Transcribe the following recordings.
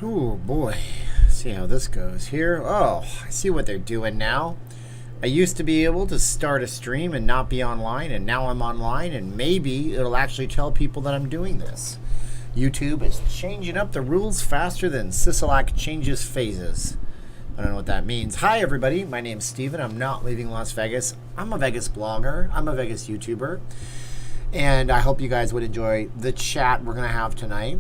Oh boy, see how this goes here. Oh, I see what they're doing now. I used to be able to start a stream and not be online, and now I'm online, and maybe it'll actually tell people that I'm doing this. YouTube is changing up the rules faster than Sisolak changes phases. I don't know what that means. Hi everybody, my name's Steven. I'm not leaving Las Vegas. I'm a Vegas blogger. I'm a Vegas YouTuber. And I hope you guys would enjoy the chat we're going to have tonight.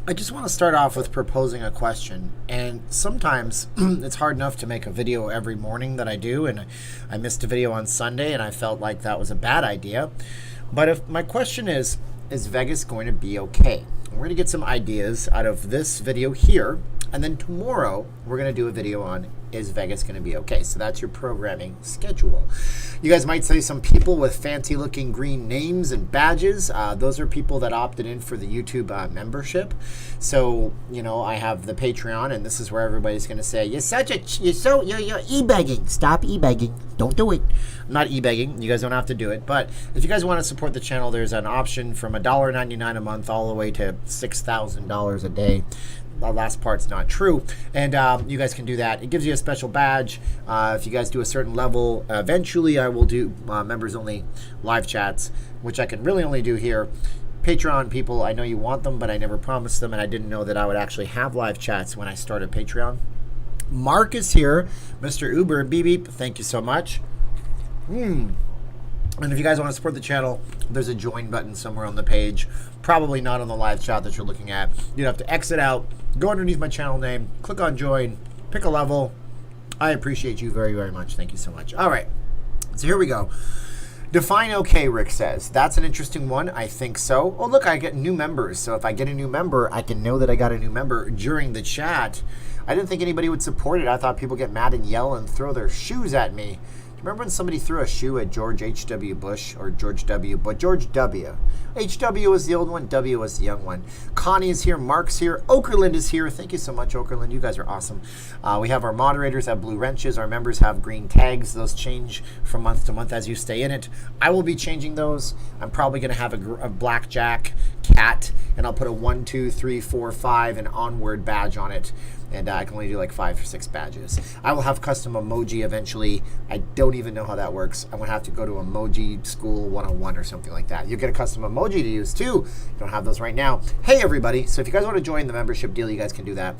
I just want to start off with proposing a question, and sometimes it's hard enough to make a video every morning that I do, and I missed a video on Sunday and I felt like that was a bad idea. But if my question is Vegas going to be okay? We're going to get some ideas out of this video here, and then tomorrow we're going to do a video on is Vegas going to be okay? So that's your programming schedule. You guys might say some people with fancy looking green names and badges. Those are people that opted in for the YouTube membership. So, you know, I have the Patreon, and this is where everybody's going to say, you're e-begging. Stop e-begging. Don't do it. I'm not e-begging. You guys don't have to do it. But if you guys want to support the channel, there's an option from $1.99 a month all the way to $6,000 a day. The last part's not true, and you guys can do that. It gives you a special badge. If you guys do a certain level, eventually I will do members only live chats, which I can really only do here. Patreon people, I know you want them, but I never promised them, and I didn't know that I would actually have live chats when I started Patreon. Mark is here, Mr. Uber, beep beep, thank you so much. And if you guys want to support the channel, there's a join button somewhere on the page. Probably not on the live chat that you're looking at. You'd have to exit out, go underneath my channel name, click on join, pick a level. I appreciate you very, very much. Thank you so much. All right, so here we go. Define okay, Rick says. That's an interesting one. I think so. Oh, look, I get new members. So if I get a new member, I can know that I got a new member during the chat. I didn't think anybody would support it. I thought people get mad and yell and throw their shoes at me. Remember when somebody threw a shoe at George H.W. Bush, or George W., but George W. H.W. was the old one, W. was the young one. Connie is here, Mark's here, Okerlund is here. Thank you so much, Okerlund. You guys are awesome. We have our moderators have blue wrenches. Our members have green tags. Those change from month to month as you stay in it. I will be changing those. I'm probably going to have a blackjack cat, and I'll put a 1, 2, 3, 4, 5, and onward badge on it. And I can only do like 5 or 6 badges. I will have custom emoji eventually. I don't even know how that works. I'm going to have to go to Emoji School 101 or something like that. You'll get a custom emoji to use too. You don't have those right now. Hey, everybody. So if you guys want to join the membership deal, you guys can do that.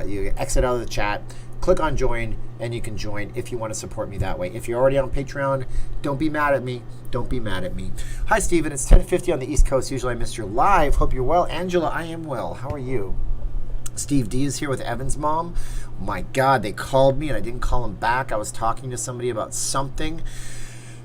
You exit out of the chat, click on join, and you can join if you want to support me that way. If you're already on Patreon, don't be mad at me. Don't be mad at me. Hi, Steven. It's 10:50 on the East Coast. Usually I missed your live. Hope you're well. Angela, I am well. How are you? Steve D is here with Evan's mom. Oh my God, they called me and I didn't call them back. I was talking to somebody about something.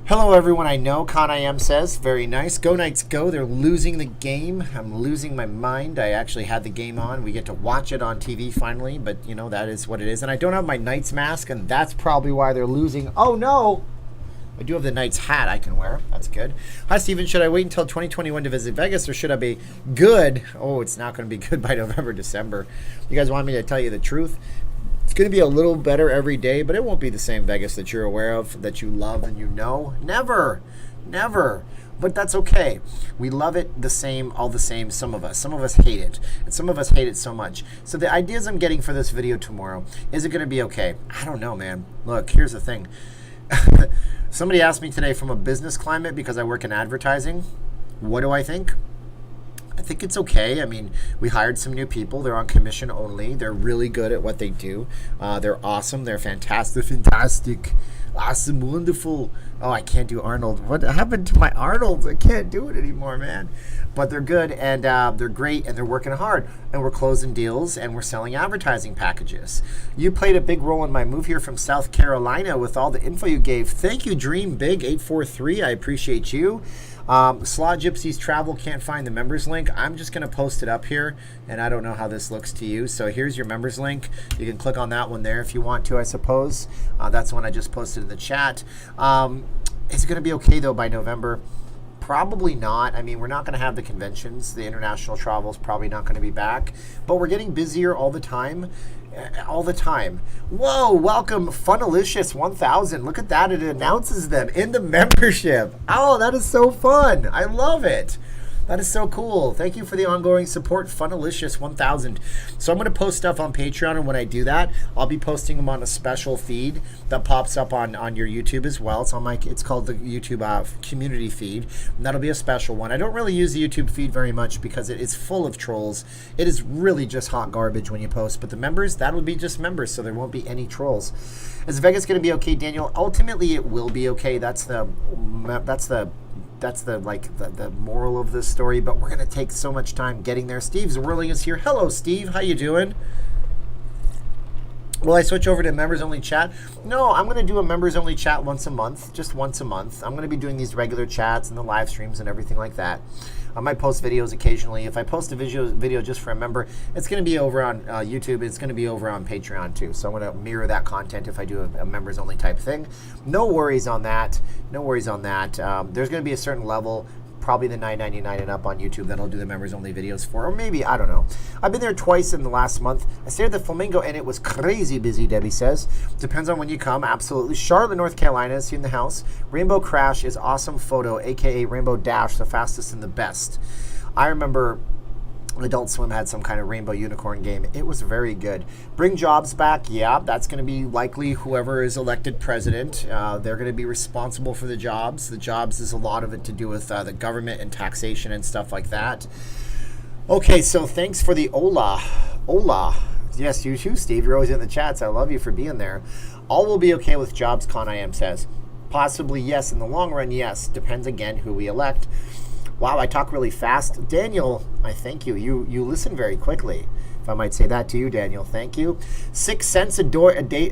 Hello, everyone I know. Con I Am says, very nice. Go Knights go. They're losing the game. I'm losing my mind. I actually had the game on. We get to watch it on TV finally, but you know, that is what it is. And I don't have my Knights mask, and that's probably why they're losing. Oh no! I do have the Knights hat I can wear. That's good. Hi, Steven. Should I wait until 2021 to visit Vegas, or should I be good? Oh, it's not going to be good by November, December. You guys want me to tell you the truth? It's going to be a little better every day, but it won't be the same Vegas that you're aware of, that you love and you know. Never. Never. But that's okay. We love it the same, all the same, some of us. Some of us hate it, and some of us hate it so much. So the ideas I'm getting for this video tomorrow, is it going to be okay? I don't know, man. Look, here's the thing. Somebody asked me today from a business climate, because I work in advertising, what do I think? I think it's okay. I mean, we hired some new people. They're on commission only. They're really good at what they do. They're awesome. They're fantastic. Awesome, wonderful. Oh, I can't do Arnold. What happened to my Arnold? I can't do it anymore, man. But they're good, and they're great, and they're working hard, and we're closing deals, and we're selling advertising packages. You played a big role in my move here from South Carolina with all the info you gave. Thank you, Dream Big 843. I appreciate you. Slaw Gypsies Travel can't find the members link. I'm just going to post it up here, and I don't know how this looks to you. So here's your members link. You can click on that one there if you want to, I suppose. That's the one I just posted in the chat. Is it going to be okay, though, by November? Probably not. I mean, we're not going to have the conventions. The international travel is probably not going to be back. But we're getting busier all the time. All the time. Whoa, welcome Funalicious 1000. Look at that. It announces them in the membership. Oh, that is so fun. I love it. That is so cool. Thank you for the ongoing support, Funalicious1000. So I'm going to post stuff on Patreon, and when I do that, I'll be posting them on a special feed that pops up on your YouTube as well. It's on it's called the YouTube community feed, and that'll be a special one. I don't really use the YouTube feed very much because it is full of trolls. It is really just hot garbage when you post, but the members, that'll be just members, so there won't be any trolls. Is Vegas going to be okay, Daniel? Ultimately, it will be okay. That's the moral of this story, but we're going to take so much time getting there. Steve Zwirling is here. Hello, Steve. How you doing? Will I switch over to members only chat? No, I'm going to do a members only chat once a month, just once a month. I'm going to be doing these regular chats and the live streams and everything like that. I might post videos occasionally. If I post a video just for a member, it's going to be over on YouTube. It's going to be over on Patreon too. So I'm going to mirror that content if I do a members only type thing. No worries on that. No worries on that. There's going to be a certain level, probably the $9.99 and up on YouTube, that I'll do the members only videos for, or maybe, I don't know. I've been there twice in the last month. I stayed at the Flamingo and it was crazy busy, Debbie says. Depends on when you come, absolutely. Charlotte, North Carolina is in the house. Rainbow Crash is awesome photo, aka Rainbow Dash, the fastest and the best. I remember Adult Swim had some kind of rainbow unicorn game. It was very good. Bring jobs back. Yeah, that's going to be likely whoever is elected president. They're going to be responsible for the jobs. The jobs is a lot of it to do with the government and taxation and stuff like that. Okay, so thanks for the hola. Hola. Yes, you too, Steve. You're always in the chats. I love you for being there. All will be okay with jobs, Con I Am says. Possibly yes. In the long run, yes. Depends again who we elect. Wow, I talk really fast. Daniel, I thank you. You listen very quickly. If I might say that to you, Daniel, thank you. 6 cents a day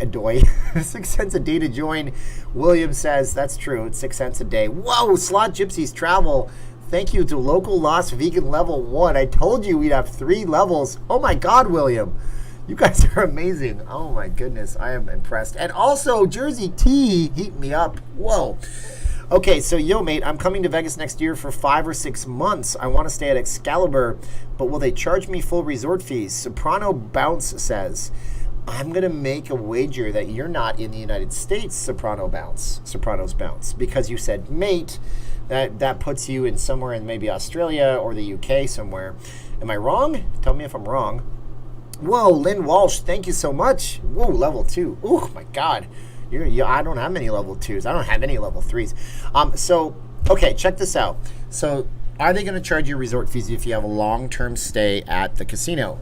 6 cents a day to join. William says, that's true. It's 6 cents a day. Whoa, Slot Gypsies Travel. Thank you to Local Lost Vegan Level 1. I told you we'd have 3 levels. Oh my God, William. You guys are amazing. Oh my goodness, I am impressed. And also, Jersey Tea, heat me up. Whoa. Okay, so yo, mate, I'm coming to Vegas next year for 5 or 6 months. I want to stay at Excalibur, but will they charge me full resort fees? Soprano Bounce says, I'm going to make a wager that you're not in the United States, Sopranos Bounce, because you said mate. That puts you in somewhere in maybe Australia or the UK somewhere. Am I wrong? Tell me if I'm wrong. Whoa, Lynn Walsh, thank you so much. Whoa, level 2. Oh, my God. I don't have many level 2s. I don't have any level 3s. So, okay, check this out. So, are they going to charge you resort fees if you have a long-term stay at the casino?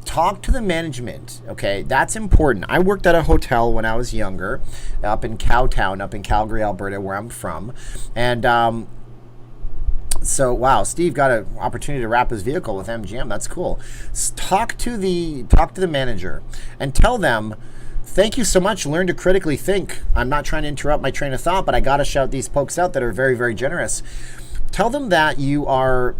Talk to the management, okay? That's important. I worked at a hotel when I was younger, up in Cowtown, up in Calgary, Alberta, where I'm from. And so, wow, Steve got an opportunity to wrap his vehicle with MGM. That's cool. Talk to the manager and tell them, thank you so much. Learn to critically think. I'm not trying to interrupt my train of thought, but I got to shout these folks out that are very, very generous. Tell them that you are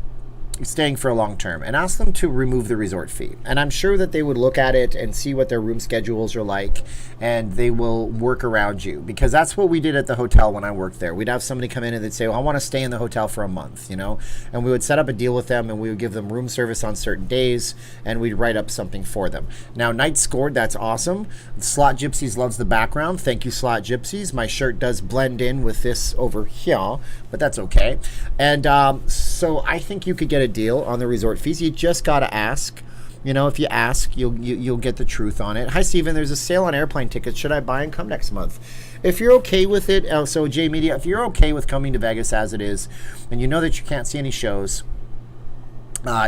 staying for a long term and ask them to remove the resort fee. And I'm sure that they would look at it and see what their room schedules are like, and they will work around you, because that's what we did at the hotel when I worked there. We'd have somebody come in and they'd say, well, I want to stay in the hotel for a month, you know, and we would set up a deal with them, and we would give them room service on certain days, and we'd write up something for them. Now, Night Scored, that's awesome. Slot Gypsies loves the background. Thank you, Slot Gypsies. My shirt does blend in with this over here, but that's okay. And so I think you could get a deal on the resort fees. You just got to ask. You know, if you ask, you'll get the truth on it. Hi, Steven. There's a sale on airplane tickets. Should I buy and come next month? If you're okay with it, so J Media, if you're okay with coming to Vegas as it is, and you know that you can't see any shows,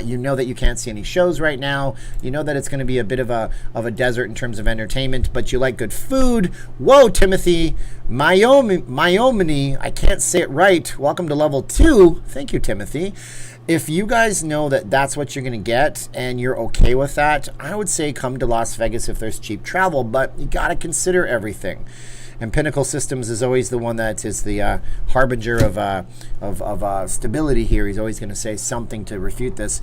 you know that you can't see any shows right now. You know that it's going to be a bit of a desert in terms of entertainment, but you like good food. Whoa, Timothy. Myomini. I can't say it right. Welcome to level 2. Thank you, Timothy. If you guys know that that's what you're going to get and you're okay with that, I would say come to Las Vegas if there's cheap travel, but you got to consider everything. And Pinnacle Systems is always the one that is the harbinger of stability here. He's always going to say something to refute this.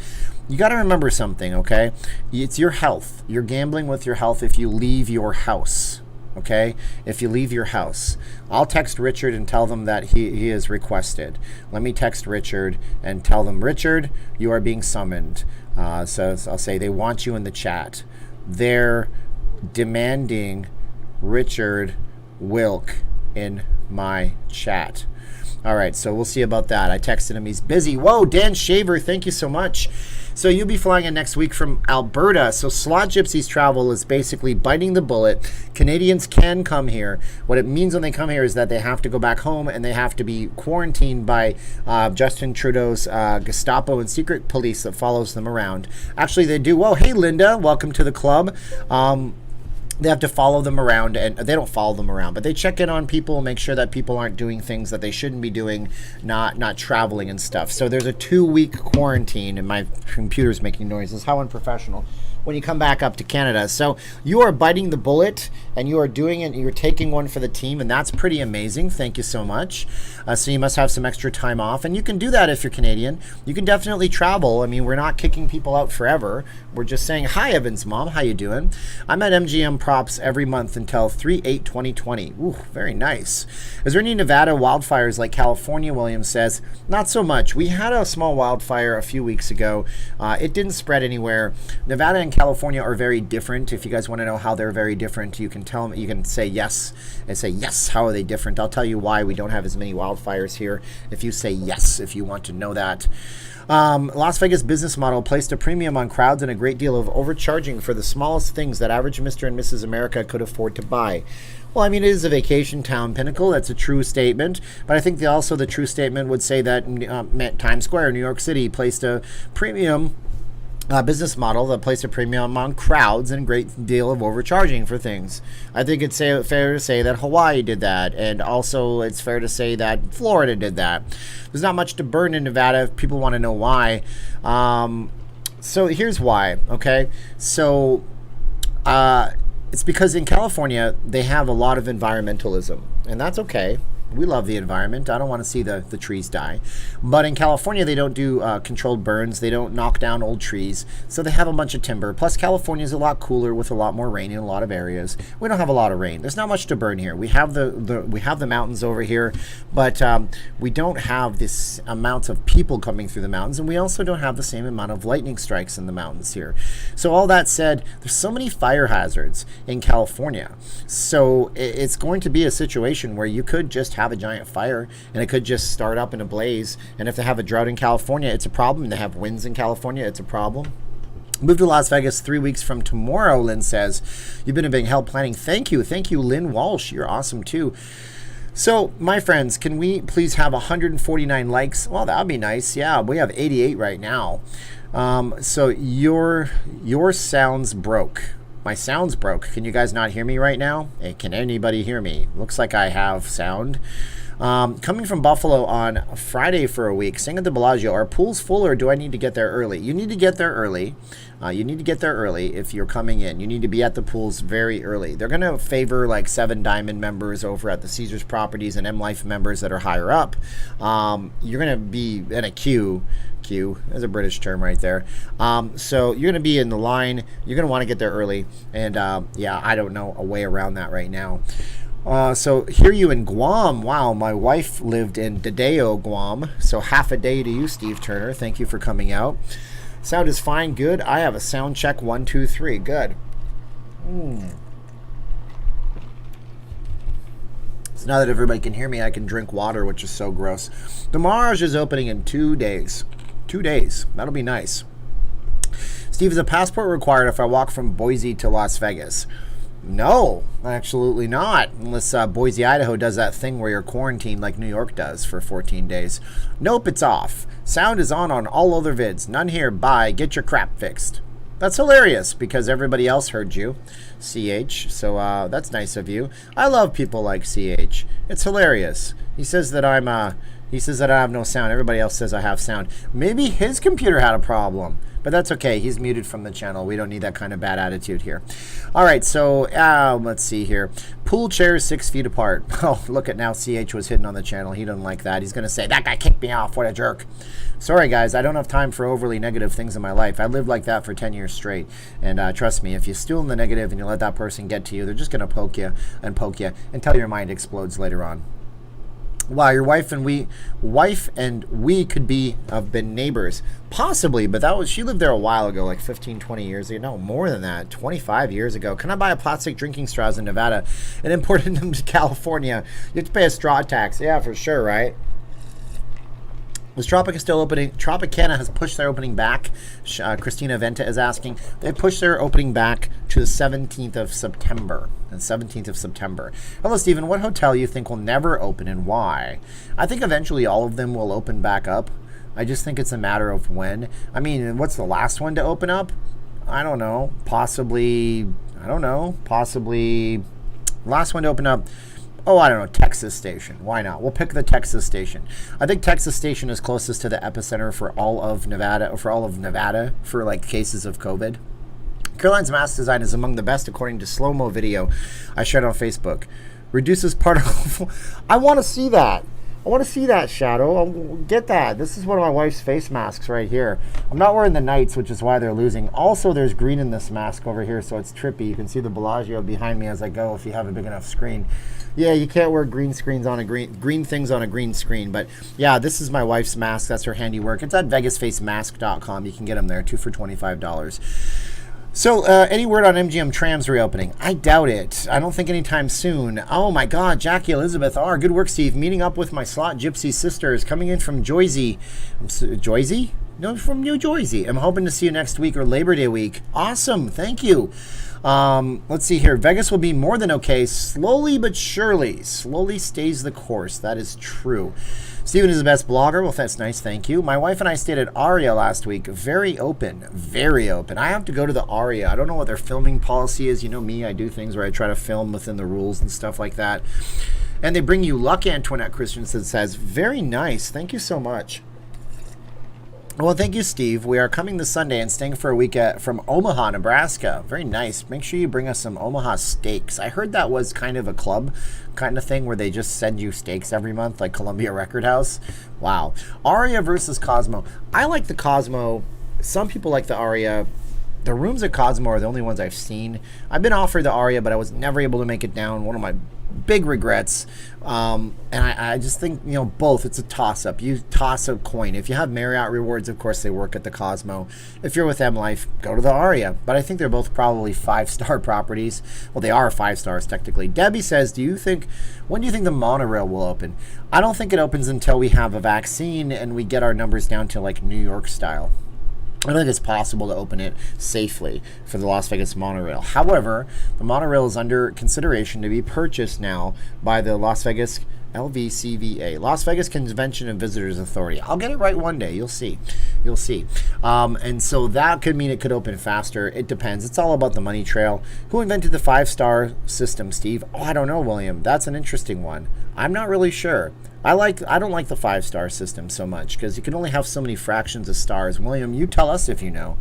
You got to remember something, okay? It's your health. You're gambling with your health if you leave your house, okay? If you leave your house. I'll text Richard and tell them that he is requested. Let me text Richard and tell them, Richard, you are being summoned. So I'll say they want you in the chat. They're demanding Richard Wilk in my chat. All right, so we'll see about that. I texted him. He's busy. Whoa, Dan Shaver, thank you so much. So you'll be flying in next week from Alberta. So Slot Gypsies Travel is basically biting the bullet. Canadians can come here. What it means when they come here is that they have to go back home and they have to be quarantined by Justin Trudeau's Gestapo and secret police that follows them around. Actually, they do. Whoa, hey, Linda, welcome to the club. They have to follow them around, and they don't follow them around, but they check in on people, make sure that people aren't doing things that they shouldn't be doing, not traveling and stuff. So there's a 2-week quarantine, and my computer's making noises. How unprofessional. When you come back up to Canada. So you are biting the bullet, and you are doing it, you're taking one for the team, and that's pretty amazing. Thank you so much. So you must have some extra time off, and you can do that if you're Canadian. You can definitely travel. I mean, we're not kicking people out forever. We're just saying, hi, Evan's mom. How you doing? I'm at MGM Props every month until 3/8/2020. Ooh, very nice. Is there any Nevada wildfires like California, Williams says? Not so much. We had a small wildfire a few weeks ago. It didn't spread anywhere. Nevada and California are very different. If you guys want to know how they're very different, you can tell them, you can say yes and say, yes, how are they different? I'll tell you why we don't have as many wildfires here if you say yes, if you want to know that. Las Vegas business model placed a premium on crowds and a great deal of overcharging for the smallest things that average Mr. and Mrs. America could afford to buy. Well, I mean, it is a vacation town, Pinnacle. That's a true statement. But I think the true statement would say that Times Square, New York City, placed a premium business model that placed a premium on crowds and a great deal of overcharging for things. I think it's fair to say that Hawaii did that, and also it's fair to say that Florida did that. There's not much to burn in Nevada if people want to know why. So here's why, okay? So it's because in California, they have a lot of environmentalism, and that's okay. We love the environment. I don't want to see the trees die. But in California, they don't do controlled burns. They don't knock down old trees. So they have a bunch of timber. Plus, California is a lot cooler with a lot more rain in a lot of areas. We don't have a lot of rain. There's not much to burn here. We have the mountains over here, but we don't have this amount of people coming through the mountains, and we also don't have the same amount of lightning strikes in the mountains here. So all that said, there's so many fire hazards in California. So it's going to be a situation where you could just have a giant fire and it could just start up in a blaze. And if they have a drought in California, it's a problem. And they have winds in California, it's a problem. Move to Las Vegas 3 weeks from tomorrow, Lynn says. You've been a big help planning. Thank you, Lynn Walsh. You're awesome too. So, my friends, can we please have 149 likes? Well, that would be nice. Yeah, we have 88 right now. So your sound's broke. My sound's broke. Can you guys not hear me right now? Hey, can anybody hear me? Looks like I have sound. Coming from Buffalo on Friday for a week, staying at the Bellagio. Are pools full or do I need to get there early? You need to get there early. You need to get there early if you're coming in. You need to be at the pools very early. They're going to favor like 7 Diamond members over at the Caesars Properties and M Life members that are higher up. You're going to be in a queue. There's a British term right there. So you're going to be in the line. You're going to want to get there early. And yeah, I don't know a way around that right now. So hear you in Guam. Wow, my wife lived in Dadeo, Guam. So half a day to you, Steve Turner. Thank you for coming out. Sound is fine. Good. I have a sound check. 1, 2, 3. Good. So now that everybody can hear me, I can drink water, which is so gross. The Mirage is opening in 2 days. 2 days. That'll be nice. Steve, is a passport required if I walk from Boise to Las Vegas? No, absolutely not. Unless Boise, Idaho does that thing where you're quarantined like New York does for 14 days. Nope, it's off. Sound is on all other vids. None here. Bye. Get your crap fixed. That's hilarious because everybody else heard you, CH. So that's nice of you. I love people like CH. It's hilarious. He says that he says that I have no sound. Everybody else says I have sound. Maybe his computer had a problem. But that's okay. He's muted from the channel. We don't need that kind of bad attitude here. All right, so let's see here. Pool chairs 6 feet apart. Oh, look at now. CH was hitting on the channel. He doesn't like that. He's going to say, that guy kicked me off. What a jerk. Sorry, guys. I don't have time for overly negative things in my life. I lived like that for 10 years straight. And trust me, if you steal in the negative and you let that person get to you, they're just going to poke you until your mind explodes later on. Wow, your wife and we could have been neighbors. Possibly, but she lived there a while ago, like 15, 20 years ago. No, more than that, 25 years ago. Can I buy a plastic drinking straws in Nevada and import them to California? You have to pay a straw tax. Yeah, for sure, right? Is Tropica still opening? Tropicana has pushed their opening back. Christina Venta is asking. They pushed their opening back to the 17th of September. The 17th of September. Hello, Steven. What hotel you think will never open and why? I think eventually all of them will open back up. I just think it's a matter of when. I mean, what's the last one to open up? I don't know. Possibly. Last one to open up. Oh, I don't know, Texas Station. Why not? We'll pick the Texas Station. I think Texas Station is closest to the epicenter for all of Nevada, for like cases of COVID. Caroline's mask design is among the best according to slow-mo video I shared on Facebook. Reduces particle. I want to see that. I want to see that, Shadow. I'll get that. This is one of my wife's face masks right here. I'm not wearing the Knights, which is why they're losing. Also, there's green in this mask over here, so it's trippy. You can see the Bellagio behind me as I go if you have a big enough screen. Yeah, you can't wear green things on a green screen. But yeah, this is my wife's mask. That's her handiwork. It's at vegasfacemask.com. You can get them there, 2 for $25. So, any word on MGM Trams reopening? I doubt it. I don't think anytime soon. Oh my God, Jackie Elizabeth R. Good work, Steve. Meeting up with my slot gypsy sisters coming in from Jersey. Jersey? No, from New Jersey. I'm hoping to see you next week or Labor Day week. Awesome. Thank you. Let's see here. Vegas will be more than okay. Slowly but surely. Slowly stays the course. That is true. Steven is the best blogger. Well, that's nice. Thank you. My wife and I stayed at Aria last week. Very open. Very open. I have to go to the Aria. I don't know what their filming policy is. You know me. I do things where I try to film within the rules and stuff like that. And they bring you luck. Antoinette Christensen says, very nice. Thank you so much. Well, thank you, Steve. We are coming this Sunday and staying for a week from Omaha, Nebraska. Very nice. Make sure you bring us some Omaha steaks. I heard that was kind of a club kind of thing where they just send you steaks every month, like Columbia Record House. Wow. Aria versus Cosmo. I like the Cosmo. Some people like the Aria. The rooms at Cosmo are the only ones I've seen. I've been offered the Aria, but I was never able to make it down. One of my big regrets. And I just think, you know, both. It's a toss-up. You toss a coin. If you have Marriott rewards, of course, they work at the Cosmo. If you're with M Life, go to the Aria. But I think they're both probably 5-star properties. Well, they are 5 stars, technically. Debbie says, when do you think the monorail will open? I don't think it opens until we have a vaccine and we get our numbers down to, like, New York style. I don't think it's possible to open it safely for the Las Vegas monorail. However, the monorail is under consideration to be purchased now by the Las Vegas LVCVA, Las Vegas Convention and Visitors Authority. I'll get it right one day. You'll see. You'll see. And so that could mean it could open faster. It depends. It's all about the money trail. Who invented the 5-star system, Steve? Oh, I don't know, William. That's an interesting one. I'm not really sure. I don't like the 5-star system so much because you can only have so many fractions of stars. William, you tell us if you know.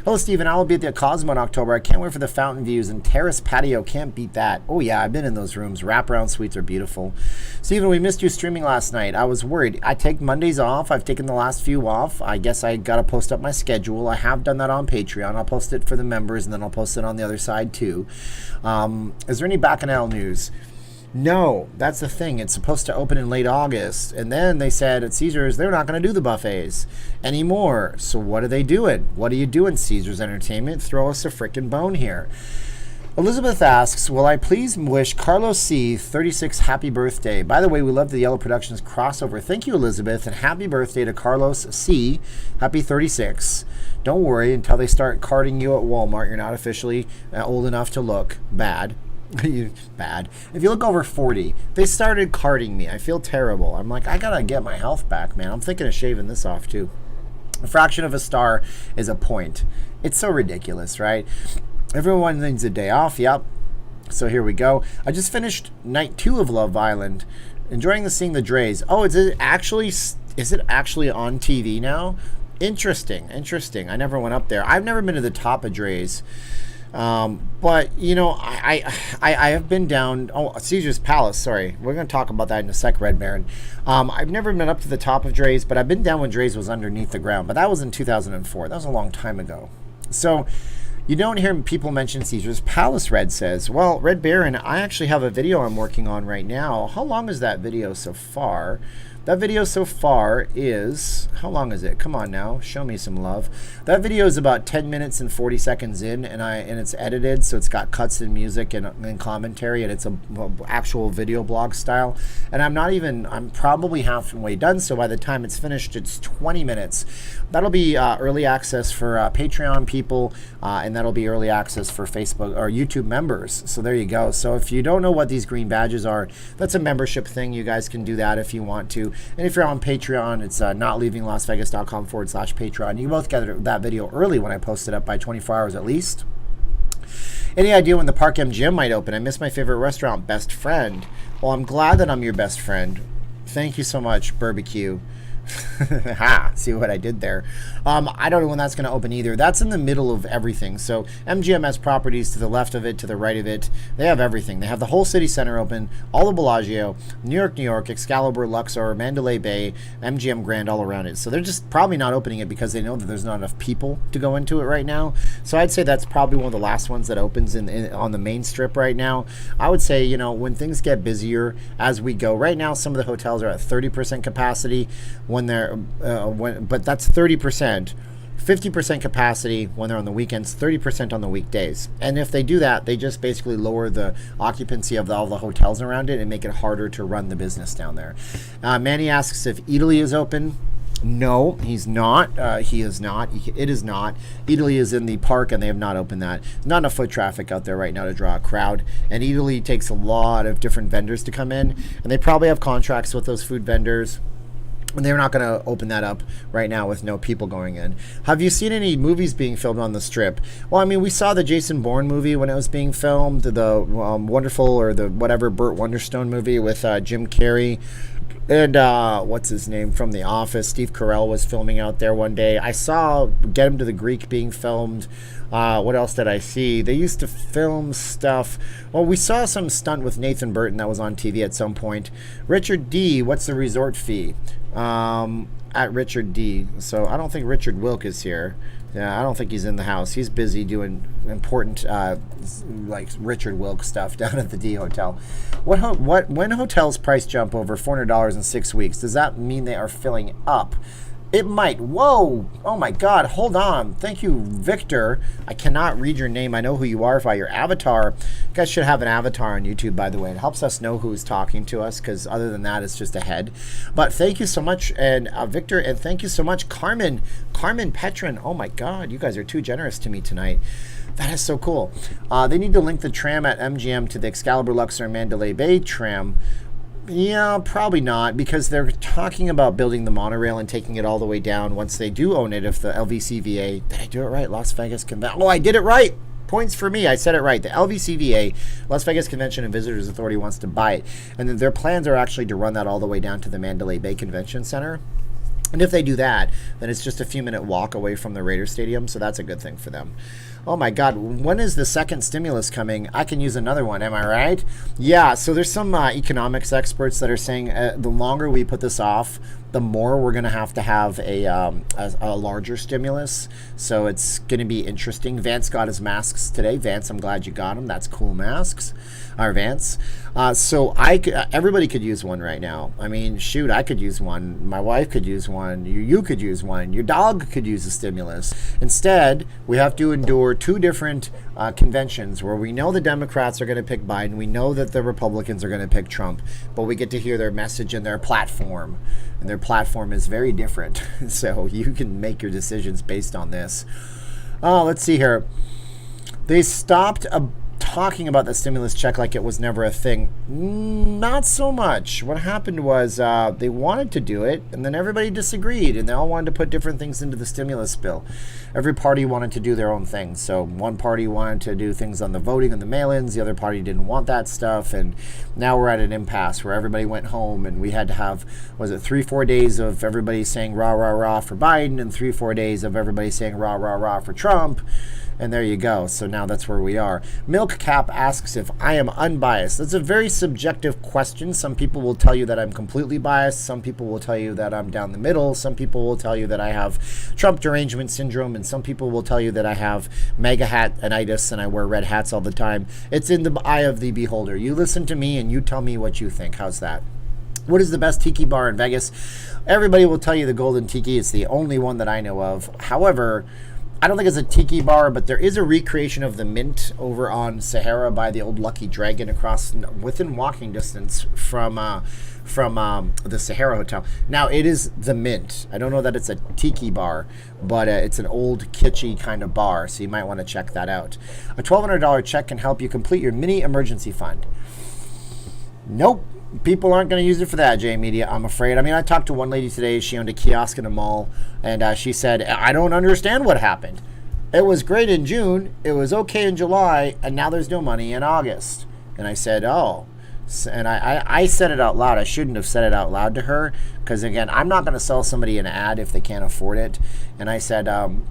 Hello, Stephen. I will be at the Cosmo in October. I can't wait for the fountain views and terrace patio. Can't beat that. Oh, yeah, I've been in those rooms. Wraparound suites are beautiful. Stephen, we missed you streaming last night. I was worried. I take Mondays off. I've taken the last few off. I guess I got to post up my schedule. I have done that on Patreon. I'll post it for the members, and then I'll post it on the other side, too. Is there any Bacchanal news? No, that's the thing. It's supposed to open in late August. And then they said at Caesars, they're not going to do the buffets anymore. So what are they doing? What are you doing, Caesars Entertainment? Throw us a frickin' bone here. Elizabeth asks, will I please wish Carlos C. 36 happy birthday? By the way, we love the Yellow Productions crossover. Thank you, Elizabeth, and happy birthday to Carlos C. Happy 36. Don't worry until they start carding you at Walmart. You're not officially old enough to look bad. Bad. If you look over 40, they started carding me. I feel terrible. I'm like, I gotta get my health back, man. I'm thinking of shaving this off too. A fraction of a star is a point. It's so ridiculous, right? Everyone needs a day off. Yep. So here we go. I just finished night 2 of Love Island. Enjoying seeing the Drays. Oh, is it actually on TV now? Interesting. I never went up there. I've never been to the top of Drays. But you know, I have been down. Oh, Caesar's Palace. Sorry, we're going to talk about that in a sec, Red Baron. I've never been up to the top of Drays, but I've been down when Drays was underneath the ground. But that was in 2004. That was a long time ago. So you don't hear people mention Caesar's Palace. Red says, well, Red Baron, I actually have a video I'm working on right now. How long is that video so far? That video so far is, how long is it? Come on now, show me some love. That video is about 10 minutes and 40 seconds in, and it's edited, so it's got cuts and music and commentary, and it's a actual video blog style. And I'm probably halfway done, so by the time it's finished, it's 20 minutes. That'll be early access for Patreon people, and that'll be early access for Facebook or YouTube members. So there you go. So if you don't know what these green badges are, that's a membership thing. You guys can do that if you want to. And if you're on Patreon, it's notleavinglasvegas.com/Patreon. You both get that video early when I post it up by 24 hours at least. Any idea when the Park MGM might open? I miss my favorite restaurant, best friend. Well, I'm glad that I'm your best friend. Thank you so much, Barbecue. Ha, see what I did there. I don't know when that's going to open either. That's in the middle of everything. So MGM has properties to the left of it, to the right of it. They have everything. They have the whole city center open, all of Bellagio, New York, Excalibur, Luxor, Mandalay Bay, MGM Grand all around it. So they're just probably not opening it because they know that there's not enough people to go into it right now. So I'd say that's probably one of the last ones that opens on the main strip right now. I would say, you know, when things get busier as we go. Right now, some of the hotels are at 30% capacity. But that's 30%, 50% capacity when they're on the weekends, 30% on the weekdays. And if they do that, they just basically lower the occupancy of all the hotels around it and make it harder to run the business down there. Manny asks if Italy is open. No, he's not. He is not. It is not. Italy is in the park, and they have not opened that. There's not enough foot traffic out there right now to draw a crowd. And Italy takes a lot of different vendors to come in, and they probably have contracts with those food vendors. And they're not going to open that up right now with no people going in. Have you seen any movies being filmed on the Strip? Well, I mean, we saw the Jason Bourne movie when it was being filmed, the Wonderful or the whatever Burt Wonderstone movie with Jim Carrey. And what's his name from The Office? Steve Carell was filming out there one day. I saw Get Him to the Greek being filmed. What else did I see? They used to film stuff. Well, we saw some stunt with Nathan Burton that was on TV at some point. Richard D, what's the resort fee? At Richard D. So I don't think Richard Wilk is here. Yeah, I don't think he's in the house. He's busy doing important, like Richard Wilk stuff down at the D Hotel. When hotels price jump over $400 in 6 weeks, does that mean they are filling up? It might. Whoa. Oh, my God. Hold on. Thank you, Victor. I cannot read your name. I know who you are by your avatar. You guys should have an avatar on YouTube, by the way. It helps us know who's talking to us, because other than that, it's just a head. But thank you so much, and Victor, and thank you so much, Carmen Petrin. Oh, my God. You guys are too generous to me tonight. That is so cool. They need to link the tram at MGM to the Excalibur, Luxor, and Mandalay Bay tram. Yeah, probably not, because they're talking about building the monorail and taking it all the way down once they do own it. If the LVCVA, did I do it right? Las Vegas Convention. Oh, I did it right. Points for me. I said it right. The LVCVA, Las Vegas Convention and Visitors Authority, wants to buy it. And then their plans are actually to run that all the way down to the Mandalay Bay Convention Center. And if they do that, then it's just a few-minute walk away from the Raiders Stadium, so that's a good thing for them. Oh, my God. When is the second stimulus coming? I can use another one. Am I right? Yeah, so there's some economics experts that are saying the longer we put this off, the more we're going to have a larger stimulus. So it's going to be interesting. Vance got his masks today. Vance, I'm glad you got them. That's cool masks. Vance. So everybody could use one right now. I mean, shoot, I could use one. My wife could use one. You could use one. Your dog could use a stimulus. Instead, we have to endure two different conventions where we know the Democrats are going to pick Biden. We know that the Republicans are going to pick Trump. But we get to hear their message and their platform. And their platform is very different. So you can make your decisions based on this. Let's see here. They stopped talking about the stimulus check like it was never a thing. Not so much. What happened was they wanted to do it, and then everybody disagreed, and they all wanted to put different things into the stimulus bill. Every party wanted to do their own thing. So one party wanted to do things on the voting and the mail-ins. The other party didn't want that stuff, and now we're at an impasse where everybody went home, and we had to have, 3-4 days of everybody saying rah, rah, rah for Biden, and 3-4 days of everybody saying rah, rah, rah for Trump. And there you go. So now that's where we are. Milk Cap asks if I am unbiased. That's a very subjective question. Some people will tell you that I'm completely biased. Some people will tell you that I'm down the middle. Some people will tell you that I have Trump derangement syndrome. And some people will tell you that I have mega hat-anitis and I wear red hats all the time. It's in the eye of the beholder. You listen to me and you tell me what you think. How's that? What is the best tiki bar in Vegas? Everybody will tell you the Golden Tiki. It's the only one that I know of. However, I don't think it's a tiki bar, but there is a recreation of the Mint over on Sahara by the old Lucky Dragon within walking distance from the Sahara Hotel. Now, it is the Mint. I don't know that it's a tiki bar, but it's an old kitschy kind of bar, so you might want to check that out. A $1,200 check can help you complete your mini emergency fund. Nope. People aren't going to use it for that, J Media, I'm afraid. I mean, I talked to one lady today. She owned a kiosk in a mall, and she said, I don't understand what happened. It was great in June, it was okay in July, and now there's no money in August. And I said, oh. And I said it out loud. I shouldn't have said it out loud to her, because, again, I'm not going to sell somebody an ad if they can't afford it. And I said, well,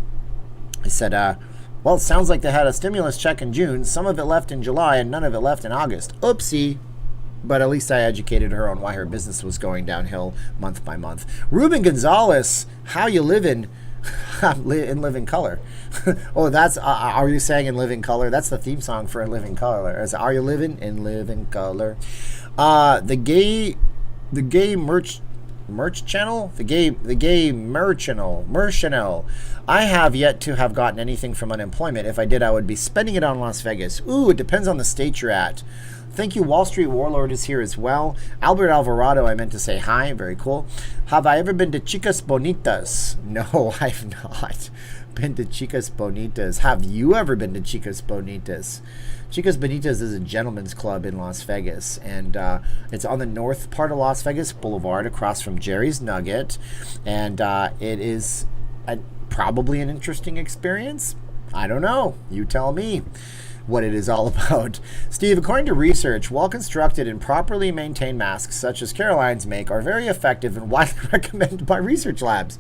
it sounds like they had a stimulus check in June, some of it left in July, and none of it left in August. Oopsie. But at least I educated her on why her business was going downhill month by month. Ruben Gonzalez, how you living? In living color. Oh, that's, are you saying in living color? That's the theme song for In Living Color. Are you living in living color? The gay merch channel? The gay merchannel. I have yet to have gotten anything from unemployment. If I did, I would be spending it on Las Vegas. Ooh, it depends on the state you're at. Thank you. Wall Street Warlord is here as well. Albert Alvarado, I meant to say hi. Very cool. Have I ever been to Chicas Bonitas? No, I've not been to Chicas Bonitas. Have you ever been to Chicas Bonitas? Chicas Bonitas is a gentleman's club in Las Vegas, and it's on the north part of Las Vegas Boulevard across from Jerry's Nugget, and it is probably an interesting experience. I don't know. You tell me what it is all about. Steve, according to research, well-constructed and properly maintained masks, such as Caroline's make, are very effective and widely recommended by research labs.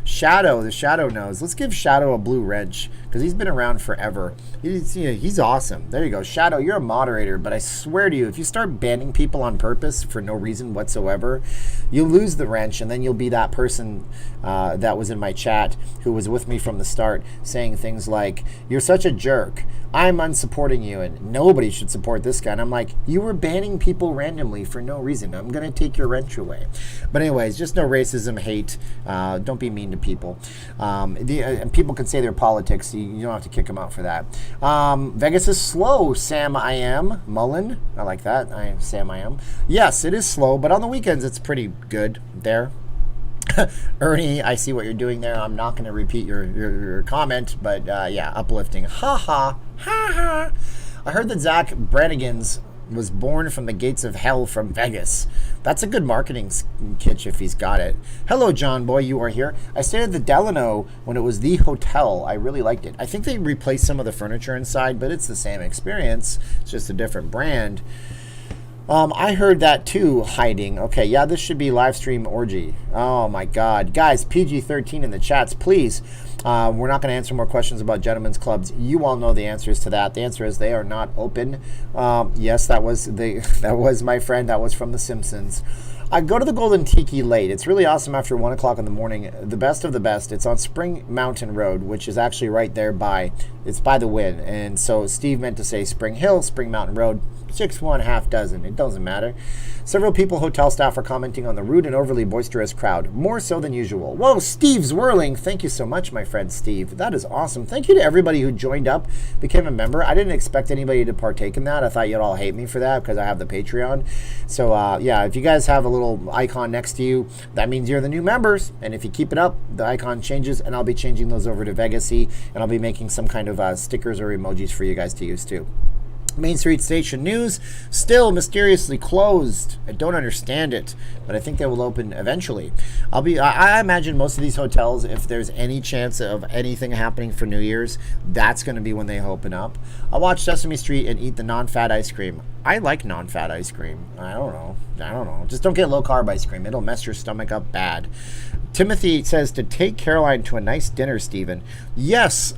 Shadow, the Shadow knows. Let's give Shadow a blue wrench, because he's been around forever. He's awesome. There you go. Shadow, you're a moderator, but I swear to you, if you start banning people on purpose for no reason whatsoever, you'll lose the wrench, and then you'll be that person that was in my chat who was with me from the start saying things like, you're such a jerk. I'm unsupporting you, and nobody should support this guy. And I'm like, you were banning people randomly for no reason. I'm going to take your wrench away. But anyways, just no racism, hate. Don't be mean to people. And people can say their politics. You don't have to kick them out for that. Vegas is slow, Sam I am. Mullen, I like that. Sam I am. Yes, it is slow, but on the weekends it's pretty good there. Ernie, I see what you're doing there. I'm not going to repeat your comment, but yeah, uplifting. Ha ha, ha ha. I heard that Zach Brannigan's was born from the gates of hell from Vegas. That's a good marketing kitsch if he's got it. Hello, John Boy, you are here. I stayed at the Delano when it was the hotel. I really liked it. I think they replaced some of the furniture inside, but it's the same experience. It's just a different brand. I heard that too, hiding. Okay, yeah, this should be live stream orgy. Oh my God. Guys, PG-13 in the chats, please. We're not going to answer more questions about gentlemen's clubs. You all know the answers to that. The answer is they are not open. Yes, that was my friend. That was from The Simpsons. I go to the Golden Tiki late. It's really awesome after 1 o'clock in the morning. The best of the best. It's on Spring Mountain Road, which is actually right there it's by the Wynn. And so Steve meant to say Spring Hill, Spring Mountain Road. 6-1, half dozen. It doesn't matter. Several people, hotel staff, are commenting on the rude and overly boisterous crowd, more so than usual. Whoa, Steve's whirling. Thank you so much, my friend Steve. That is awesome. Thank you to everybody who joined up, became a member. I didn't expect anybody to partake in that. I thought you'd all hate me for that because I have the Patreon. So, yeah, if you guys have a little icon next to you, that means you're the new members. And if you keep it up, the icon changes, and I'll be changing those over to Vegasy, and I'll be making some kind of stickers or emojis for you guys to use too. Main Street Station News, still mysteriously closed. I don't understand it, but I think they will open eventually. I imagine most of these hotels, if there's any chance of anything happening for New Year's, that's going to be when they open up. I'll watch Sesame Street and eat the non-fat ice cream. I like non-fat ice cream. I don't know. Just don't get low-carb ice cream. It'll mess your stomach up bad. Timothy says to take Caroline to a nice dinner, Steven. Yes,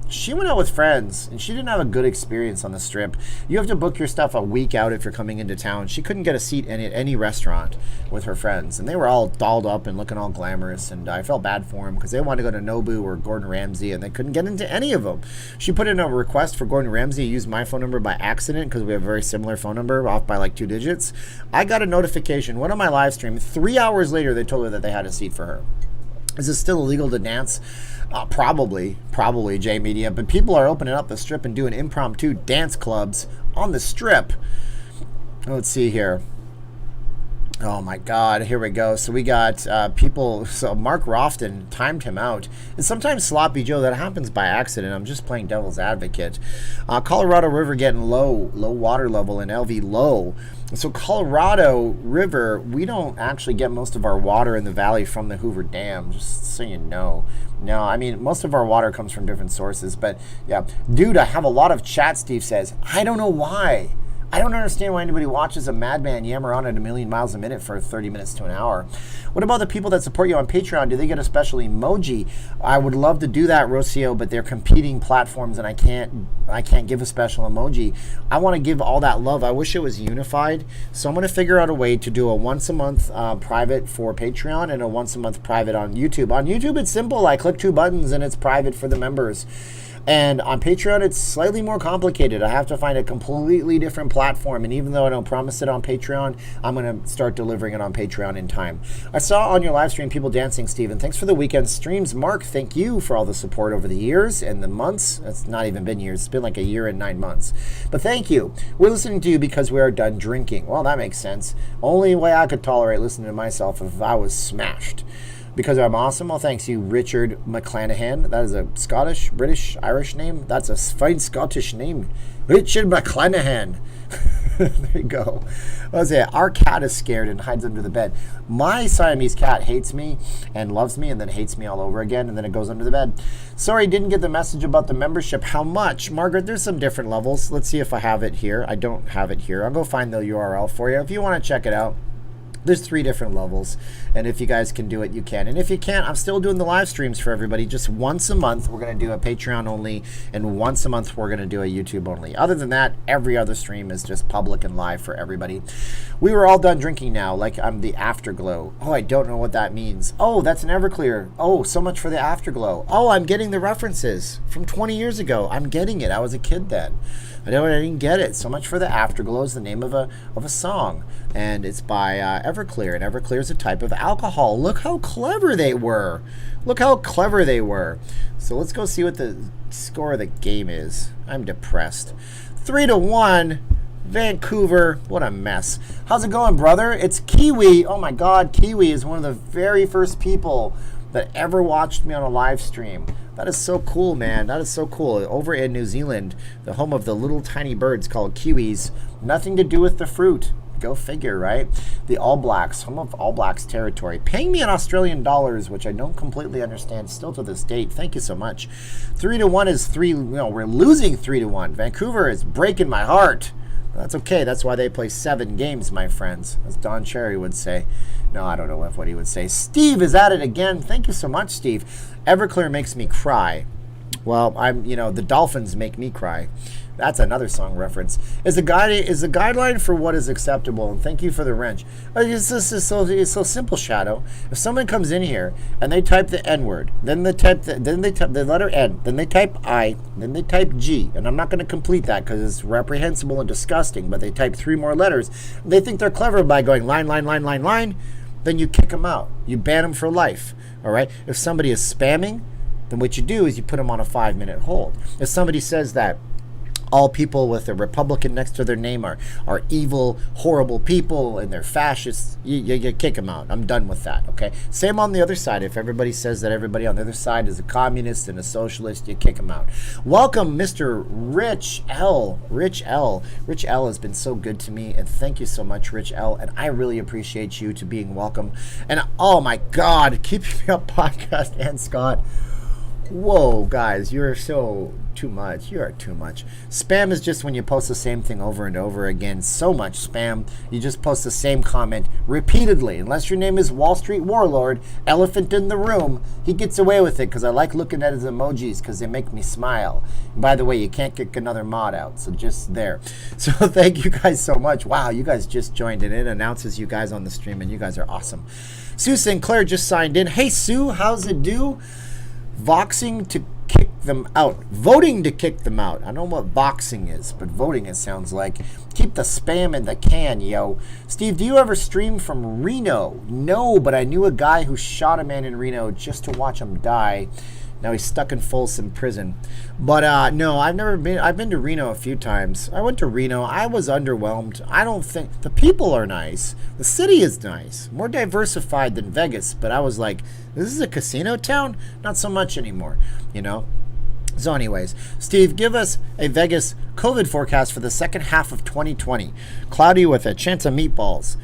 She went out with friends, and she didn't have a good experience on the Strip. You have to book your stuff a week out if you're coming into town. She couldn't get a seat at any restaurant with her friends, and they were all dolled up and looking all glamorous, and I felt bad for them because they wanted to go to Nobu or Gordon Ramsay, and they couldn't get into any of them. She put in a request for Gordon Ramsay to use my phone number by accident because we have a very similar phone number, off by like 2 digits. I got a notification, one on my live stream. 3 hours later, they told her that they had a seat for her. Is it still illegal to dance? Probably, J Media. But people are opening up the Strip and doing impromptu dance clubs on the Strip. Let's see here. Oh my God, here we go. So we got people, so Mark Rofton timed him out. And sometimes Sloppy Joe, that happens by accident. I'm just playing devil's advocate. Colorado River getting low water level and LV low. So Colorado River, we don't actually get most of our water in the valley from the Hoover Dam, just so you know. No, I mean, most of our water comes from different sources. But yeah, dude, I have a lot of chat, Steve says. I don't know why. I don't understand why anybody watches a madman yammer on at 1,000,000 miles a minute for 30 minutes to an hour. What about the people that support you on Patreon? Do they get a special emoji? I would love to do that, Rocio, but they're competing platforms and I can't give a special emoji. I want to give all that love. I wish it was unified. So I'm going to figure out a way to do a once a month private for Patreon and a once a month private on YouTube. On YouTube, it's simple. I click 2 buttons and it's private for the members. And on Patreon, it's slightly more complicated. I have to find a completely different platform. And even though I don't promise it on Patreon, I'm going to start delivering it on Patreon in time. I saw on your live stream people dancing, Steven. Thanks for the weekend streams. Mark, thank you for all the support over the years and the months. It's not even been years. It's been like a year and 9 months. But thank you. We're listening to you because we are done drinking. Well, that makes sense. Only way I could tolerate listening to myself if I was smashed. Because I'm awesome. Well, thanks you, Richard McClanahan. That is a Scottish, British, Irish name. That's a fine Scottish name. Richard McClanahan. There you go. Let's say our cat is scared and hides under the bed. My Siamese cat hates me and loves me and then hates me all over again and then it goes under the bed. Sorry, didn't get the message about the membership. How much? Margaret, there's some different levels. Let's see if I have it here. I don't have it here. I'll go find the URL for you. If you want to check it out. There's 3 different levels, and if you guys can do it, you can. And if you can't, I'm still doing the live streams for everybody. Just once a month, we're going to do a Patreon only, and once a month, we're going to do a YouTube only. Other than that, every other stream is just public and live for everybody. We were all done drinking now, like I'm the Afterglow. Oh, I don't know what that means. Oh, that's an Everclear. Oh, so much for the Afterglow. Oh, I'm getting the references from 20 years ago. I'm getting it. I was a kid then. I didn't get it. So much for the Afterglow is the name of a song, and it's by Everclear, and Everclear is a type of alcohol. Look how clever they were. Look how clever they were. So let's go see what the score of the game is. I'm depressed. 3-1. Vancouver. What a mess. How's it going, brother? It's Kiwi. Oh my God, Kiwi is one of the very first people that ever watched me on a live stream. That is so cool, man. That is so cool. Over in New Zealand, the home of the little tiny birds called kiwis. Nothing to do with the fruit. Go figure, right? The All Blacks, home of All Blacks territory. Paying me in Australian dollars, which I don't completely understand still to this date. Thank you so much. 3-1 is 3. No, we're losing 3-1. Vancouver is breaking my heart. That's okay. That's why they play 7 games, my friends, as Don Cherry would say. No, I don't know what he would say. Steve is at it again. Thank you so much, Steve. Everclear makes me cry. Well, the Dolphins make me cry. That's another song reference. Is the guideline for what is acceptable? And thank you for the wrench. It's so simple, Shadow. If someone comes in here and they type the N-word, then they type the letter N, then they type I, then they type G, and I'm not going to complete that because it's reprehensible and disgusting. But they type 3 more letters. They think they're clever by going line, line, line, line, line. Then you kick them out. You ban them for life. All right. If somebody is spamming, then what you do is you put them on a 5-minute hold. If somebody says that all people with a Republican next to their name are evil, horrible people, and they're fascists, you kick them out. I'm done with that, okay? Same on the other side. If everybody says that everybody on the other side is a communist and a socialist, you kick them out. Welcome, Mr. Rich L. Rich L. Rich L has been so good to me, and thank you so much, Rich L. And I really appreciate you to being welcome. And oh my God, keeping me up podcast and Scott. Whoa, guys, you're so too much. You are too much. Spam is just when you post the same thing over and over again. So much spam. You just post the same comment repeatedly. Unless your name is Wall Street Warlord, Elephant in the Room, he gets away with it because I like looking at his emojis because they make me smile. And by the way, you can't kick another mod out, so just there. So thank you guys so much. Wow, you guys just joined in. It announces you guys on the stream, and you guys are awesome. Sue Sinclair just signed in. Hey, Sue, how's it do? Voxing to kick them out. Voting to kick them out. I don't know what voxing is, but voting it sounds like. Keep the spam in the can, yo. Steve, do you ever stream from Reno? No, but I knew a guy who shot a man in Reno just to watch him die. Now he's stuck in Folsom prison. But no, I've never been. I've been to Reno a few times. I went to Reno. I was underwhelmed. I don't think the people are nice. The city is nice, more diversified than Vegas. But I was like, this is a casino town? Not so much anymore, you know. So anyways, Steve, give us a Vegas COVID forecast for the second half of 2020. Cloudy with a chance of meatballs.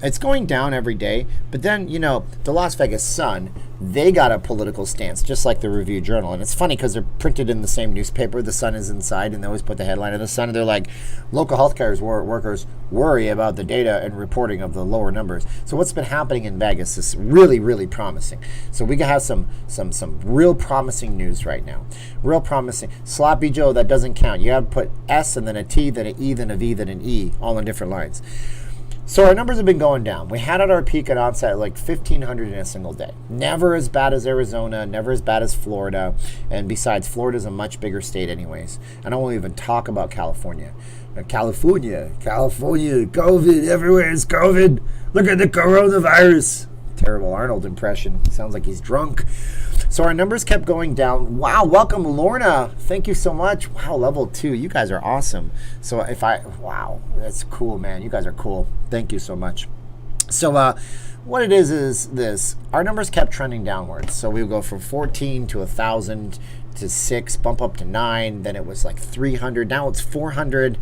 It's going down every day, but then, you know, the Las Vegas Sun, they got a political stance, just like the Review Journal. And it's funny because they're printed in the same newspaper. The Sun is inside, and they always put the headline of the Sun. And they're like, local healthcare workers worry about the data and reporting of the lower numbers. So what's been happening in Vegas is really, really promising. So we have some real promising news right now. Real promising. Sloppy Joe, that doesn't count. You have to put S and then a T, then an E, then a V, then an E, all on different lines. So our numbers have been going down. We had at our peak at onset like 1,500 in a single day. Never as bad as Arizona, never as bad as Florida. And besides, Florida's a much bigger state anyways. And I won't even talk about California. California, COVID, everywhere is COVID. Look at the coronavirus. Terrible Arnold impression. Sounds like he's drunk. So our numbers kept going down. Wow, welcome Lorna. Thank you so much. Wow, level 2. You guys are awesome. So wow, that's cool, man. You guys are cool. Thank you so much. So what it is this. Our numbers kept trending downwards. So we would go from 14 to 1,000 to 6, bump up to 9. Then it was like 300. Now it's 400.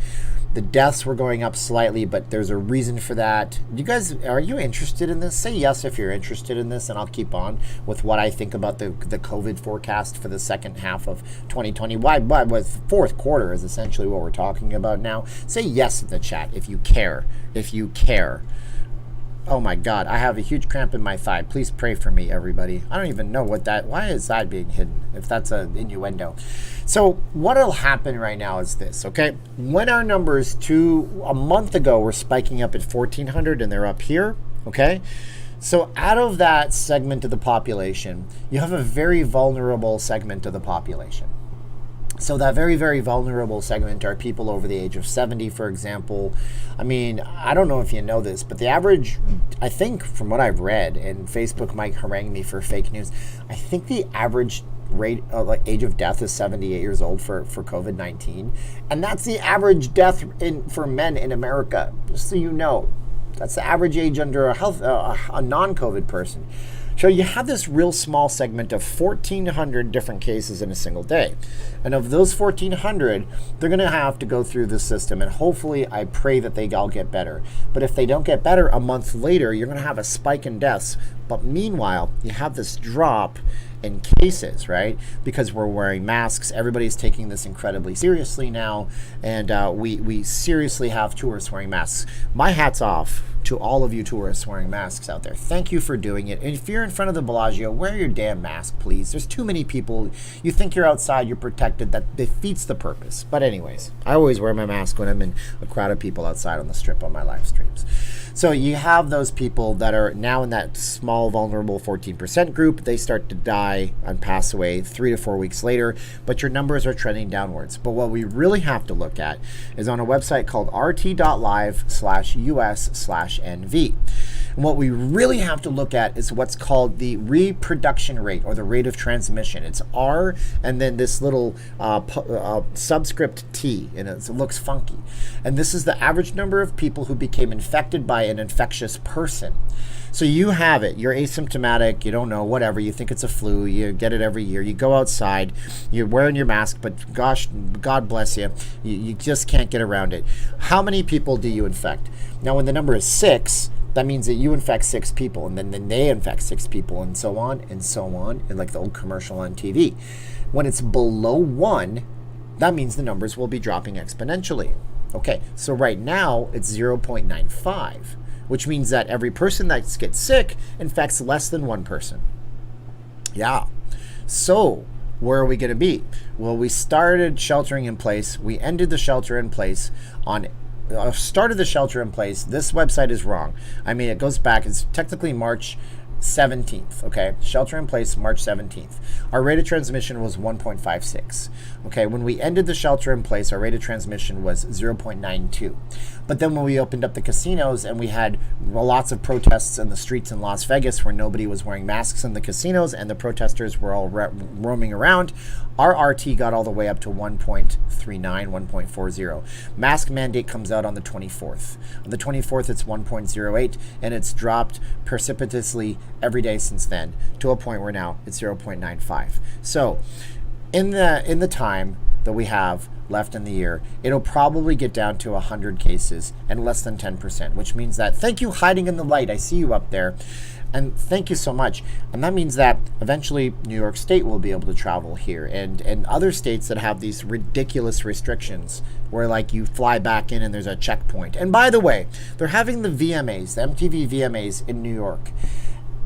The deaths were going up slightly, but there's a reason for that. You guys, are you interested in this? Say yes if you're interested in this, and I'll keep on with what I think about the COVID forecast for the second half of 2020. Why? With fourth quarter is essentially what we're talking about now. Say yes in the chat if you care. If you care. Oh my God, I have a huge cramp in my thigh. Please pray for me, everybody. I don't even know why is that being hidden, if that's an innuendo. So what'll happen right now is this, okay? When our numbers a month ago were spiking up at 1,400 and they're up here, okay? So out of that segment of the population, you have a very vulnerable segment of the population. So that very, very vulnerable segment are people over the age of 70, for example. I mean, I don't know if you know this, but the average, I think from what I've read, and Facebook might harangue me for fake news, I think the average rate age of death is 78 years old for COVID-19. And that's the average death for men in America, just so you know. That's the average age under a non-COVID person. So you have this real small segment of 1,400 different cases in a single day. And of those 1,400, they're going to have to go through the system. And hopefully, I pray that they all get better. But if they don't get better, a month later, you're going to have a spike in deaths. But meanwhile, you have this drop in cases, right? Because we're wearing masks. Everybody's taking this incredibly seriously now. And we seriously have tourists wearing masks. My hat's off to all of you tourists wearing masks out there. Thank you for doing it. And if you're in front of the Bellagio, wear your damn mask, please. There's too many people. You think you're outside, you're protected. That defeats the purpose. But anyways, I always wear my mask when I'm in a crowd of people outside on the strip on my live streams. So you have those people that are now in that small, vulnerable 14% group. They start to die and pass away 3 to 4 weeks later, but your numbers are trending downwards. But what we really have to look at is on a website called rt.live/us/NV. And what we really have to look at is what's called the reproduction rate, or the rate of transmission. It's R and then this little subscript T, and it looks funky. And this is the average number of people who became infected by an infectious person. So you have it, you're asymptomatic, you don't know, whatever, you think it's a flu, you get it every year, you go outside, you're wearing your mask, but gosh, God bless you, you just can't get around it. How many people do you infect? Now when the number is 6, that means that you infect 6 people, and then they infect 6 people, and so on, and like the old commercial on TV. When it's below 1, that means the numbers will be dropping exponentially. Okay, so right now it's 0.95, which means that every person that gets sick infects less than 1 person. Yeah. So where are we going to be? Well, we started sheltering in place. We ended the shelter in place on started the shelter in place. This website is wrong. I mean, it goes back. It's technically March 17th. Okay, shelter in place March 17th. Our rate of transmission was 1.56. Okay, when we ended the shelter in place, our rate of transmission was 0.92. But then when we opened up the casinos and we had lots of protests in the streets in Las Vegas where nobody was wearing masks in the casinos and the protesters were all roaming around, our RT got all the way up to 1.39, 1.40. Mask mandate comes out on the 24th. On the 24th, it's 1.08, and it's dropped precipitously every day since then to a point where now it's 0.95. So in the time that we have left in the year, it'll probably get down to 100 cases and less than 10%, which means that, thank you, hiding in the light, I see you up there, and thank you so much. And that means that eventually New York State will be able to travel here, and other states that have these ridiculous restrictions where like you fly back in and there's a checkpoint. And by the way, they're having the VMAs, the MTV VMAs in New York.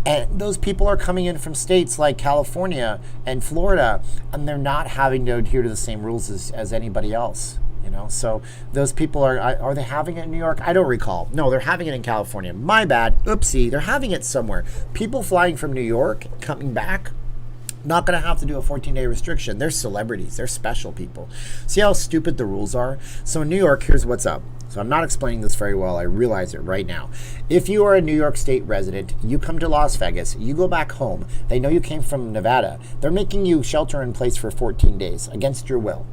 And those people are coming in from states like California and Florida, and they're not having to adhere to the same rules as anybody else. You know, so those people are they having it in New York? I don't recall. No, they're having it in California. My bad. Oopsie. They're having it somewhere. People flying from New York, coming back, not going to have to do a 14-day restriction. They're celebrities. They're special people. See how stupid the rules are? So in New York, here's what's up. So I'm not explaining this very well. I realize it right now. If you are a New York State resident, you come to Las Vegas, you go back home, they know you came from Nevada, they're making you shelter in place for 14 days against your will.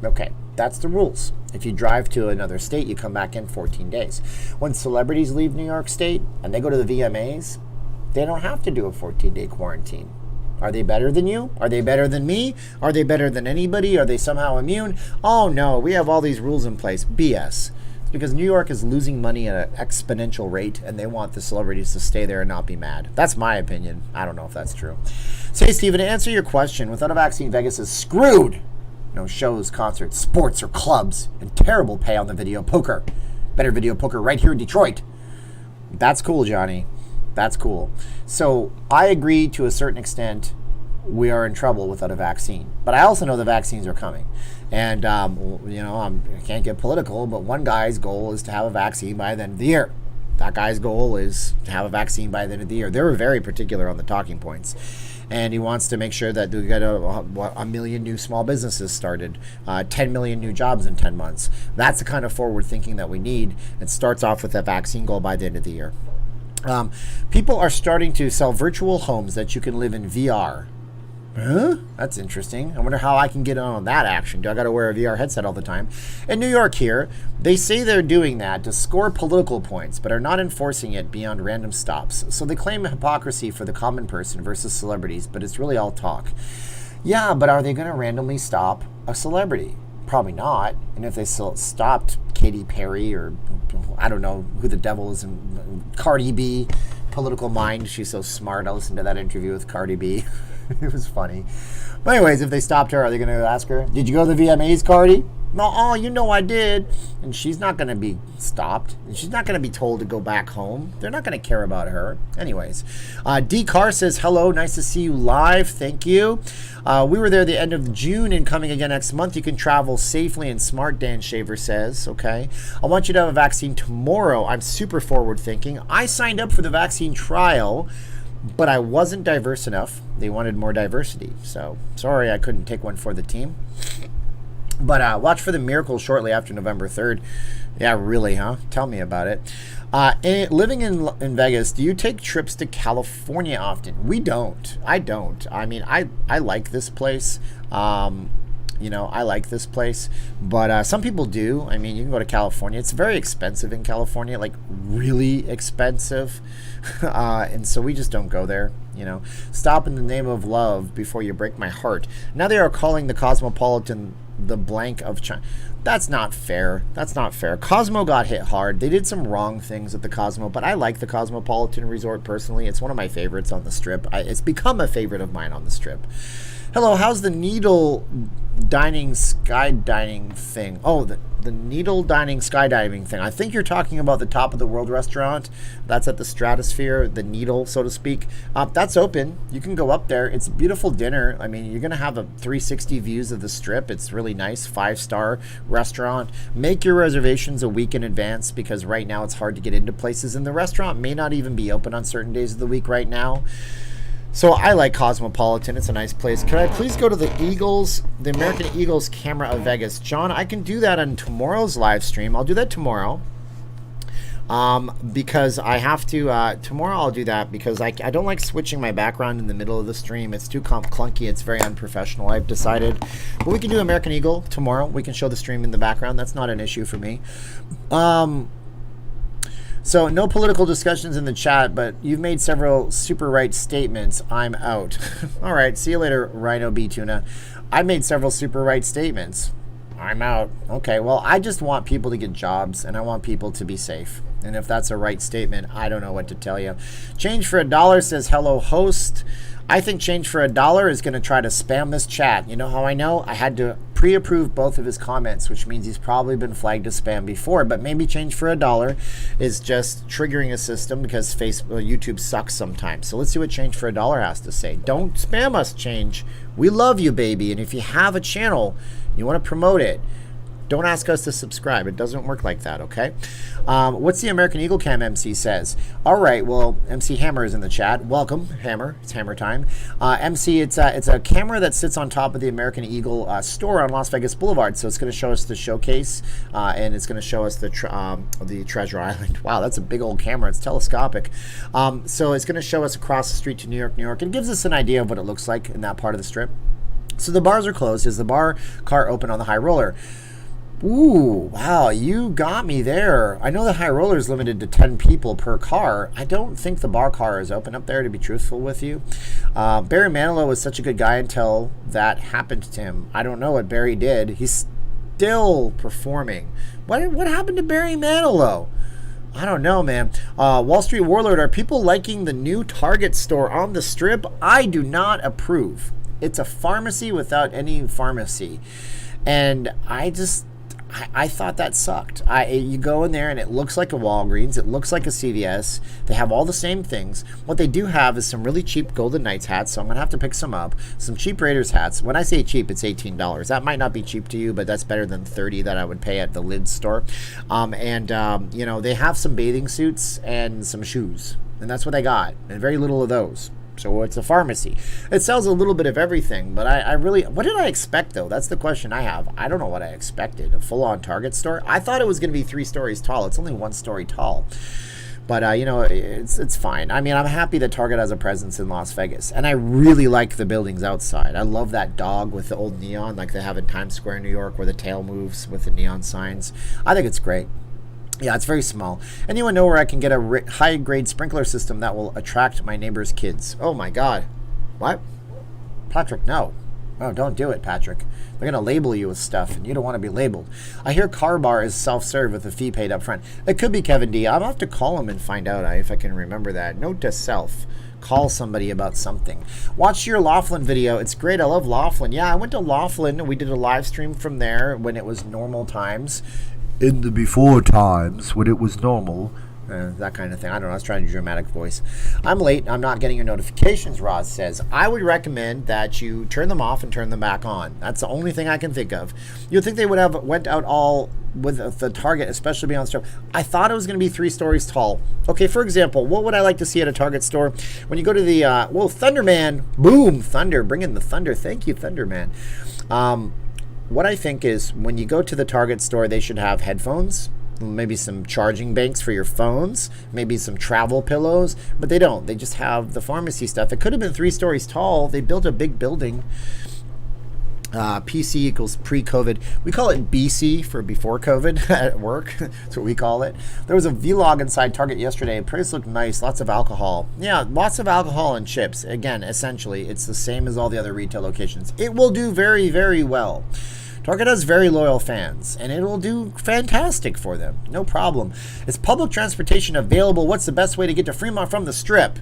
Okay, that's the rules. If you drive to another state, you come back in 14 days. When celebrities leave New York State and they go to the VMAs, they don't have to do a 14-day quarantine. Are they better than you? Are they better than me? Are they better than anybody? Are they somehow immune? Oh no, we have all these rules in place. BS. It's because New York is losing money at an exponential rate, and they want the celebrities to stay there and not be mad. That's my opinion. I don't know if that's true. Say, Steven, to answer your question, without a vaccine, Vegas is screwed. No shows, concerts, sports, or clubs, and terrible pay on the video poker. Better video poker right here in Detroit. That's cool, Johnny. That's cool. So I agree to a certain extent we are in trouble without a vaccine. But I also know the vaccines are coming. And, you know, I can't get political, but one guy's goal is to have a vaccine by the end of the year. That guy's goal is to have a vaccine by the end of the year. They were very particular on the talking points. And he wants to make sure that we get a million new small businesses started, 10 million new jobs in 10 months. That's the kind of forward thinking that we need. It starts off with a vaccine goal by the end of the year. People are starting to sell virtual homes that you can live in VR. Huh? That's interesting. I wonder how I can get on that action. Do I got to wear a VR headset all the time? In New York here, they say they're doing that to score political points, but are not enforcing it beyond random stops. So they claim hypocrisy for the common person versus celebrities, but it's really all talk. Yeah, but are they going to randomly stop a celebrity? Probably not. And if they stopped Katy Perry or I don't know who the devil is, Cardi B, political mind, she's so smart. I listened to that interview with Cardi B. It was funny. But anyways, if they stopped her, are they going to ask her, did you go to the VMAs, Cardi? No, oh, you know I did. And she's not going to be stopped. And she's not going to be told to go back home. They're not going to care about her. Anyways, D. Carr says, hello, nice to see you live. Thank you. We were there the end of June and coming again next month. You can travel safely and smart, Dan Shaver says. Okay. I want you to have a vaccine tomorrow. I'm super forward thinking. I signed up for the vaccine trial, but I wasn't diverse enough. They wanted more diversity. So, sorry I couldn't take one for the team. But watch for the miracle shortly after November 3rd. Yeah, really, huh? Tell me about it. Living in Vegas, do you take trips to California often? We don't. I don't. I mean, I like this place. You know, I like this place, but some people do. I mean, you can go to California. It's very expensive in California, like really expensive. And so we just don't go there, you know. Stop in the name of love before you break my heart. Now they are calling the Cosmopolitan the blank of China. That's not fair. That's not fair. Cosmo got hit hard. They did some wrong things at the Cosmo, but I like the Cosmopolitan Resort personally. It's one of my favorites on the Strip. It's become a favorite of mine on the Strip. Hello, how's the needle dining skydiving thing? Oh, the needle dining skydiving thing. I think you're talking about the Top of the World restaurant. That's at the Stratosphere, the Needle, so to speak. That's open. You can go up there. It's a beautiful dinner. I mean, you're going to have a 360 views of the Strip. It's really nice. 5-star restaurant. Make your reservations a week in advance because right now it's hard to get into places, and the restaurant may not even be open on certain days of the week right now. So I like Cosmopolitan. It's a nice place. Can I please go to the Eagles, the American Eagles camera of Vegas? John, I can do that on tomorrow's live stream. I'll do that tomorrow. Because I have to, tomorrow I'll do that because I don't like switching my background in the middle of the stream. It's too clunky. It's very unprofessional, I've decided. But we can do American Eagle tomorrow. We can show the stream in the background. That's not an issue for me. So no political discussions in the chat, but you've made several super right statements. I'm out. All right, see you later, Rhino B Tuna. I made several super right statements. I'm out. Okay, well, I just want people to get jobs, and I want people to be safe. And if that's a right statement, I don't know what to tell you. Change for $1 says, hello, host. I think Change for $1 is going to try to spam this chat. You know how I know? I had to pre-approve both of his comments, which means he's probably been flagged as spam before. But maybe Change for $1 is just triggering a system because YouTube sucks sometimes. So let's see what Change for $1 has to say. Don't spam us, Change. We love you, baby. And if you have a channel, you want to promote it, don't ask us to subscribe. It doesn't work like that, okay? What's the American Eagle Cam MC says? All right, well, MC Hammer is in the chat. Welcome, Hammer. It's Hammer time. MC, it's a camera that sits on top of the American Eagle store on Las Vegas Boulevard. So it's going to show us the showcase, and it's going to show us the Treasure Island. Wow, that's a big old camera. It's telescopic. So it's going to show us across the street to New York. It gives us an idea of what it looks like in that part of the Strip. So the bars are closed. Is the bar car open on the high roller? Ooh, wow, you got me there. I know the high roller is limited to 10 people per car. I don't think the bar car is open up there, to be truthful with you. Barry Manilow was such a good guy until that happened to him. I don't know what Barry did. He's still performing. What happened to Barry Manilow? I don't know, man. Wall Street Warlord, are people liking the new Target store on the Strip? I do not approve. It's a pharmacy without any pharmacy. And I thought that sucked. You go in there and it looks like a Walgreens. It looks like a CVS. They have all the same things. What they do have is some really cheap Golden Knights hats, so I'm going to have to pick some up. Some cheap Raiders hats. When I say cheap, it's $18. That might not be cheap to you, but that's better than $30 that I would pay at the Lids store. You know, they have some bathing suits and some shoes. And that's what they got. And very little of those. So it's a pharmacy. It sells a little bit of everything, but I really, what did I expect though? That's the question I have. I don't know what I expected. A full-on Target store? I thought it was going to be 3 stories tall. It's only 1 story tall. But, you know, it's fine. I mean, I'm happy that Target has a presence in Las Vegas. And I really like the buildings outside. I love that dog with the old neon like they have in Times Square, New York, where the tail moves with the neon signs. I think it's great. Yeah, it's very small. Anyone know where I can get a high-grade sprinkler system that will attract my neighbor's kids? Oh, my God. What? Patrick, no. Oh, don't do it, Patrick. They're going to label you with stuff, and you don't want to be labeled. I hear Car Bar is self-serve with a fee paid up front. It could be Kevin D. I'll have to call him and find out if I can remember that. Note to self. Call somebody about something. Watch your Laughlin video. It's great. I love Laughlin. Yeah, I went to Laughlin, and we did a live stream from there when it was normal times. In the before times when it was normal, that kind of thing. I don't know. I was trying to do a dramatic voice. I'm late. I'm not getting your notifications, Roz says. I would recommend that you turn them off and turn them back on. That's the only thing I can think of. You'd think they would have went out all with the Target, especially beyond the store. I thought it was going to be 3 stories tall. Okay, for example, what would I like to see at a Target store? When you go to the, Thunderman. Boom, Thunder. Bring in the thunder. Thank you, Thunderman. What I think is when you go to the Target store, they should have headphones, maybe some charging banks for your phones, maybe some travel pillows, but they don't. They just have the pharmacy stuff. It could have been 3 stories tall. They built a big building. PC equals pre-COVID. We call it BC for before COVID at work. That's what we call it. There was a vlog inside Target yesterday. Price looked nice. Lots of alcohol. Yeah, lots of alcohol and chips. Again, essentially, it's the same as all the other retail locations. It will do very, very well. Target has very loyal fans, and it will do fantastic for them. No problem. Is public transportation available? What's the best way to get to Fremont from the Strip?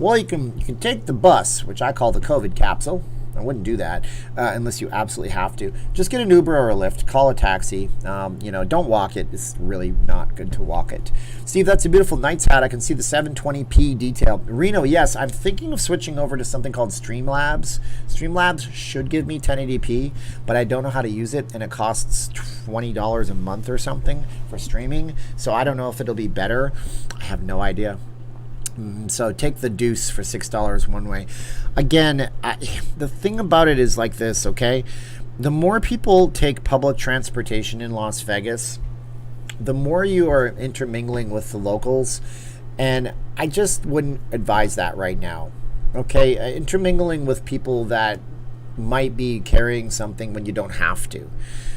Well, you can take the bus, which I call the COVID capsule. I wouldn't do that unless you absolutely have to. Just get an Uber or a Lyft. Call a taxi. Don't walk it. It's really not good to walk it. Steve, that's a beautiful Knights hat. I can see the 720p detail. Reno, yes, I'm thinking of switching over to something called Streamlabs. Streamlabs should give me 1080p, but I don't know how to use it, and it costs $20 a month or something for streaming. So I don't know if it'll be better. I have no idea. So take the deuce for $6 one way. Again, the thing about it is like this, okay? The more people take public transportation in Las Vegas, the more you are intermingling with the locals. And I just wouldn't advise that right now, okay? Intermingling with people that might be carrying something when you don't have to.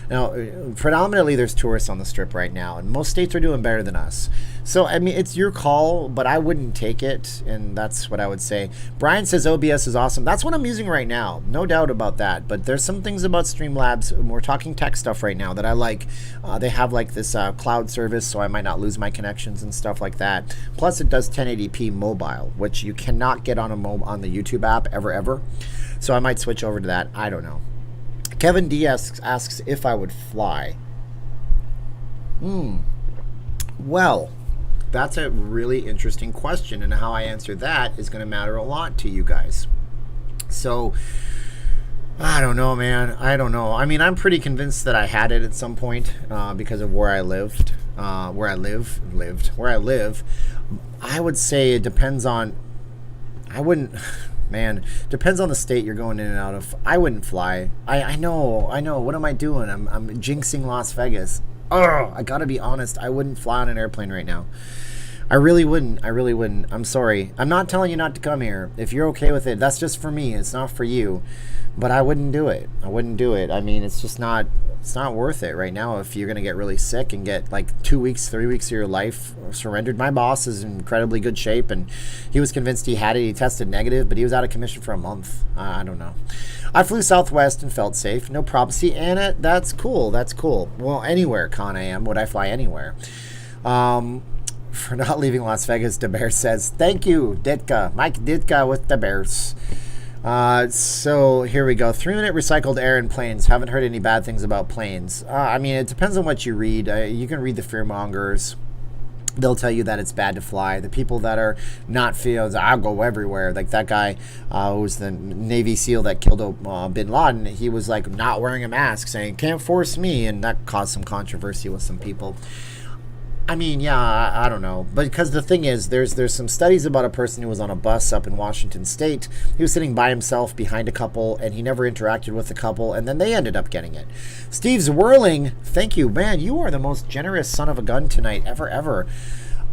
Now, predominantly there's tourists on the Strip right now, and most states are doing better than us. So, I mean, it's your call, but I wouldn't take it, and that's what I would say. Brian says OBS is awesome. That's what I'm using right now, no doubt about that. But there's some things about Streamlabs, and we're talking tech stuff right now, that I like. They have like this cloud service, so I might not lose my connections and stuff like that. Plus, it does 1080p mobile, which you cannot get on the YouTube app ever. So I might switch over to that. I don't know. Kevin D asks if I would fly. Well, that's a really interesting question, and how I answer that is going to matter a lot to you guys. So, I don't know, man. I don't know. I mean, I'm pretty convinced that I had it at some point because of where I lived. Where I live. I would say it depends on... Man, depends on the state you're going in and out of. I wouldn't fly. I know. What am I doing? I'm jinxing Las Vegas. I gotta be honest. I wouldn't fly on an airplane right now. I really wouldn't. I'm sorry. I'm not telling you not to come here. If you're okay with it, that's just for me. It's not for you. But I wouldn't do it. I mean, it's just not... It's not worth it right now if you're going to get really sick and get like 2 weeks, 3 weeks of your life surrendered. My boss is in incredibly good shape, and he was convinced he had it. He tested negative, but he was out of commission for a month. I don't know. I flew Southwest and felt safe. No problem. See, Anna, that's cool. Well, anywhere, Con AM. Would I fly anywhere? For not leaving Las Vegas, DeBear says, thank you, Ditka. Mike Ditka with the Bears. So here we go. 3-minute recycled air in planes. Haven't heard any bad things about planes. I mean, it depends on what you read. You can read the fearmongers. They'll tell you that it's bad to fly. The people that are not feels, I'll go everywhere. Like that guy who was the Navy SEAL that killed bin Laden. He was like not wearing a mask, saying, can't force me. And that caused some controversy with some people. I mean, yeah, I don't know. But because the thing is, there's some studies about a person who was on a bus up in Washington State. He was sitting by himself behind a couple, and he never interacted with the couple, and then they ended up getting it. Steve's whirling. Thank you. Man, you are the most generous son of a gun tonight, ever.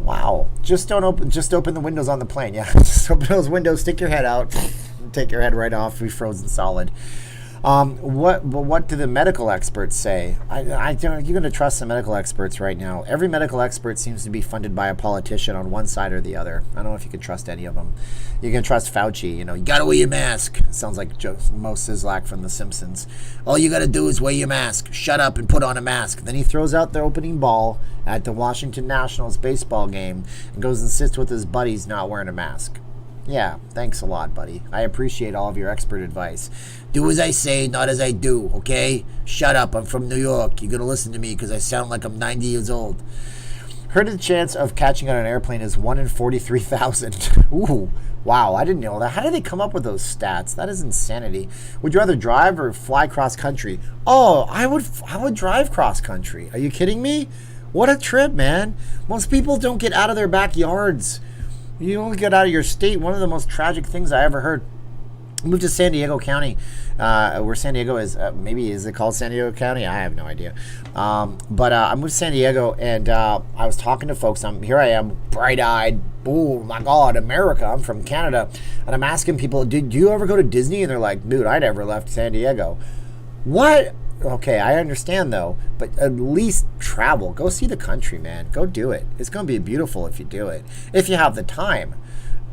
Wow. Just open the windows on the plane. Yeah, just open those windows, stick your head out, take your head right off, be frozen solid. What do the medical experts say? You're going to trust the medical experts right now. Every medical expert seems to be funded by a politician on one side or the other. I don't know if you can trust any of them. You can trust Fauci. You got to wear your mask. Sounds like Mo Sislak from The Simpsons. All you got to do is wear your mask. Shut up and put on a mask. Then he throws out the opening ball at the Washington Nationals baseball game and goes and sits with his buddies not wearing a mask. Yeah, thanks a lot, buddy. I appreciate all of your expert advice. Do as I say, not as I do, okay? Shut up, I'm from New York. You're going to listen to me because I sound like I'm 90 years old. Heard the chance of catching on an airplane is 1 in 43,000. Ooh, wow, I didn't know that. How did they come up with those stats? That is insanity. Would you rather drive or fly cross country? Oh, I would drive cross country. Are you kidding me? What a trip, man. Most people don't get out of their backyards. You only get out of your state. One of the most tragic things I ever heard. I moved to San Diego County, where San Diego is. Is it called San Diego County? I have no idea. But I moved to San Diego, and I was talking to folks. Here I am, bright-eyed. Oh, my God, America. I'm from Canada. And I'm asking people, do you ever go to Disney? And they're like, dude, I never left San Diego. What? Okay, I understand, though. But at least travel. Go see the country, man. Go do it. It's going to be beautiful if you do it. If you have the time.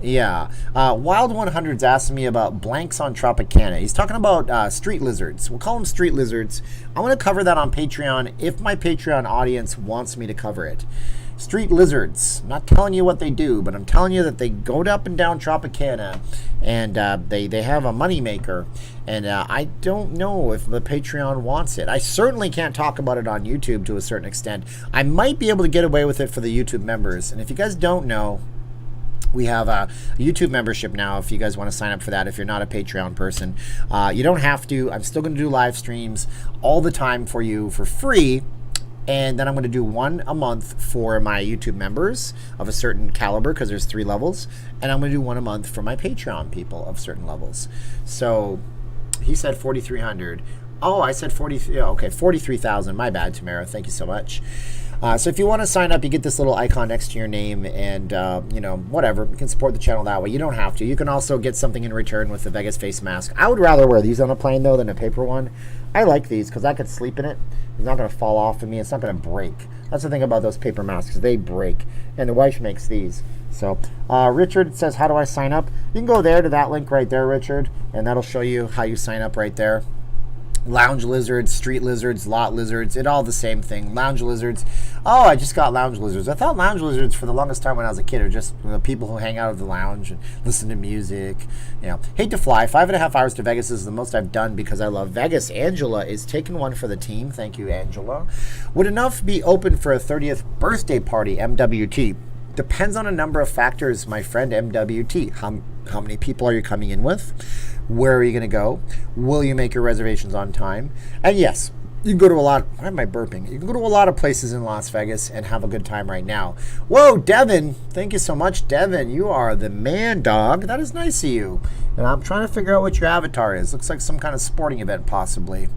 Yeah. Wild 100's asking me about blanks on Tropicana. He's talking about street lizards. We'll call them street lizards. I'm going to cover that on Patreon if my Patreon audience wants me to cover it. Street lizards. I'm not telling you what they do, but I'm telling you that they go up and down Tropicana, and they have a moneymaker. And I don't know if the Patreon wants it. I certainly can't talk about it on YouTube to a certain extent. I might be able to get away with it for the YouTube members. And if you guys don't know, we have a YouTube membership now if you guys want to sign up for that if you're not a Patreon person. You don't have to. I'm still going to do live streams all the time for you for free. And then I'm going to do one a month for my YouTube members of a certain caliber because there's 3 levels. And I'm going to do one a month for my Patreon people of certain levels. So he said 4,300. Oh, I said 40. Okay, 43,000. My bad, Tamara. Thank you so much. So if you want to sign up, you get this little icon next to your name and, you know, whatever. You can support the channel that way. You don't have to. You can also get something in return with the Vegas face mask. I would rather wear these on a plane, though, than a paper one. I like these because I could sleep in it. It's not going to fall off of me. It's not going to break. That's the thing about those paper masks. They break. And the wife makes these. So Richard says, how do I sign up? You can go there to that link right there, Richard, and that'll show you how you sign up right there. Lounge lizards, street lizards, lot lizards, it all the same thing. Lounge lizards. Oh, I just got lounge lizards. I thought lounge lizards for the longest time when I was a kid are just the people who hang out at the lounge and listen to music. You know, hate to fly. 5.5 hours to Vegas is the most I've done because I love Vegas. Angela is taking one for the team. Thank you, Angela. Would enough be open for a 30th birthday party, MWT? Depends on a number of factors, my friend MWT. How many people are you coming in with? Where are you going to go? Will you make your reservations on time? And yes, you can go to a lot. Why am I burping? You can go to a lot of places in Las Vegas and have a good time right now. Whoa, Devin. Thank you so much, Devin. You are the man, dog. That is nice of you. And I'm trying to figure out what your avatar is. Looks like some kind of sporting event, possibly.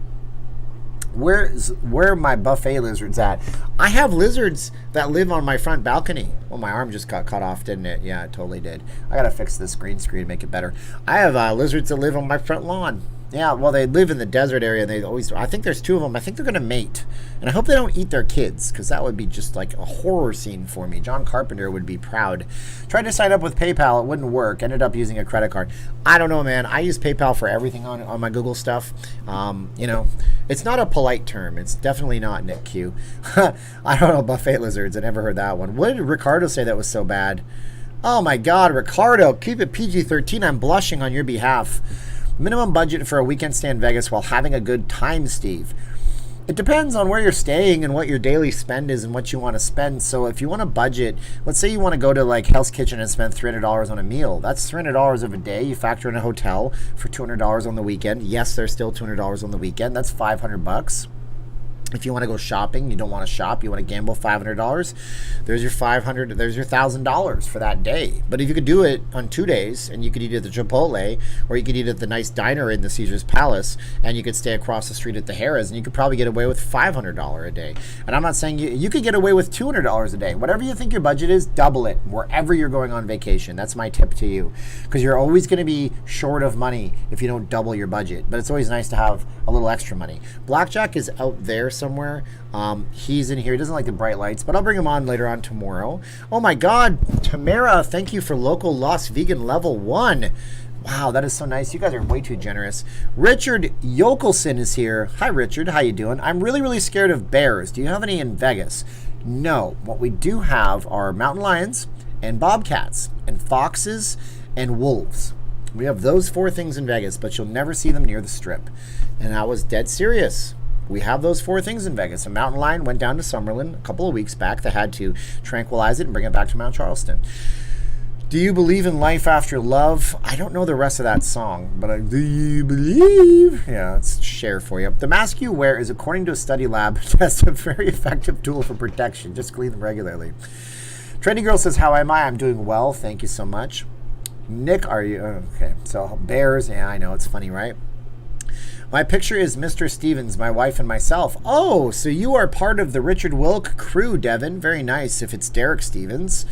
Where are my buffet lizards at? I have lizards that live on my front balcony. Well, my arm just got cut off, didn't it? Yeah, it totally did. I gotta fix this green screen, make it better. I have lizards that live on my front lawn. Yeah, well, they live in the desert area. And they always, I think there's 2 of them. I think they're gonna mate, and I hope they don't eat their kids, because that would be just like a horror scene for me. John Carpenter would be proud. Tried to sign up with PayPal, it wouldn't work. Ended up using a credit card. I don't know, man. I use PayPal for everything on my Google stuff. You know, it's not a polite term. It's definitely not, Nick Q. I don't know, buffet lizards. I never heard that one. What did Ricardo say that was so bad? Oh my God, Ricardo, keep it PG-13. I'm blushing on your behalf. Minimum budget for a weekend stay in Vegas while having a good time, Steve. It depends on where you're staying and what your daily spend is and what you want to spend. So if you want to budget, let's say you want to go to like Hell's Kitchen and spend $300 on a meal. That's $300 of a day. You factor in a hotel for $200 on the weekend. Yes, there's still $200 on the weekend. That's $500. If you want to go shopping, you don't want to shop, you want to gamble $500, there's your $500, there's your $1,000 for that day. But if you could do it on 2 days, and you could eat at the Chipotle, or you could eat at the nice diner in the Caesar's Palace, and you could stay across the street at the Harrah's, and you could probably get away with $500 a day. And I'm not saying you could get away with $200 a day. Whatever you think your budget is, double it wherever you're going on vacation. That's my tip to you, because you're always going to be short of money if you don't double your budget. But it's always nice to have a little extra money. Blackjack is out there somewhere. He's in here. He doesn't like the bright lights, but I'll bring him on later on tomorrow. Oh my God, Tamara, thank you for local Lost Vegan level 1. Wow, that is so nice. You guys are way too generous. Richard Yokelson is here. Hi, Richard. How you doing? I'm really, really scared of bears. Do you have any in Vegas? No. What we do have are mountain lions and bobcats and foxes and wolves. We have those 4 things in Vegas, but you'll never see them near the Strip. And I was dead serious. We have those 4 things in Vegas. A mountain lion went down to Summerlin a couple of weeks back. They had to tranquilize it and bring it back to Mount Charleston. Do you believe in life after love? I don't know the rest of that song, but do you believe? Yeah, let's share for you. The mask you wear is, according to a study lab test, a very effective tool for protection. Just clean them regularly. Trendy Girl says, how am I? I'm doing well. Thank you so much. Nick, are you? Okay, so bears. Yeah, I know. It's funny, right? My picture is Mr. Stevens, my wife, and myself. Oh, so you are part of the Richard Wilk crew, Devin. Very nice if it's Derek Stevens.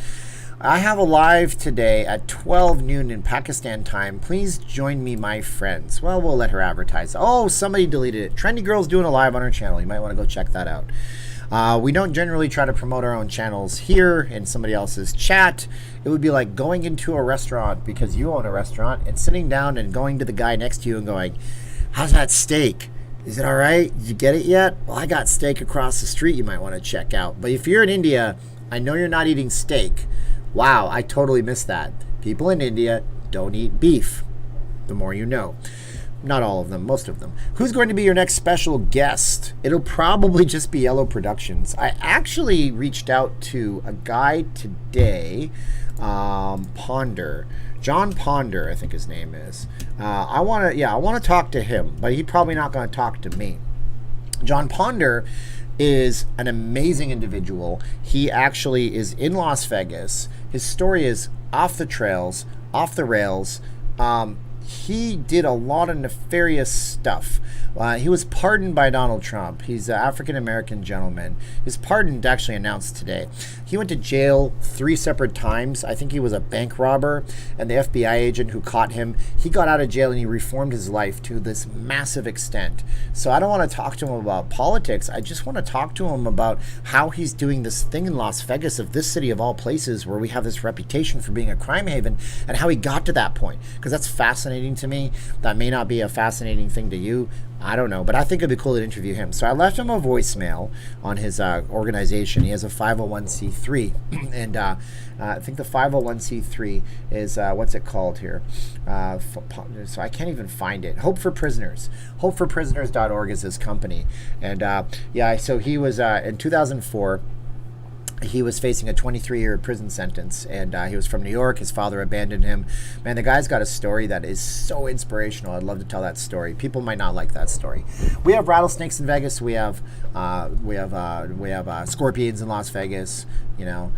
I have a live today at 12 noon in Pakistan time. Please join me, my friends. Well, we'll let her advertise. Oh, somebody deleted it. Trendy Girl's doing a live on her channel. You might want to go check that out. We don't generally try to promote our own channels here in somebody else's chat. It would be like going into a restaurant because you own a restaurant and sitting down and going to the guy next to you and going, how's that steak? Is it all right? Did you get it yet? Well, I got steak across the street you might want to check out. But if you're in India, I know you're not eating steak. Wow, I totally missed that. People in India don't eat beef. The more you know. Not all of them, most of them. Who's going to be your next special guest? It'll probably just be Yellow Productions. I actually reached out to a guy today, Ponder. John Ponder, I think his name is. I want to talk to him, but he's probably not going to talk to me. John Ponder is an amazing individual. He actually is in Las Vegas. His story is off the trails, off the rails. He did a lot of nefarious stuff. He was pardoned by Donald Trump. He's an African-American gentleman. His pardon actually announced today. He went to jail 3 separate times. I think he was a bank robber, and the FBI agent who caught him, he got out of jail and he reformed his life to this massive extent. So I don't want to talk to him about politics. I just want to talk to him about how he's doing this thing in Las Vegas, of this city of all places where we have this reputation for being a crime haven, and how he got to that point, because that's fascinating to me. That may not be a fascinating thing to you. I don't know, but I think it'd be cool to interview him. So I left him a voicemail on his organization. He has a 501c3, and I think the 501c3 is, what's it called here? So I can't even find it. Hope for Prisoners. HopeForPrisoners.org is his company. And so he was, in 2004, he was facing a 23-year prison sentence, and he was from New York. His father abandoned him. Man, the guy's got a story that is so inspirational. I'd love to tell that story. People might not like that story. We have rattlesnakes in Vegas. We have scorpions in Las Vegas. You know,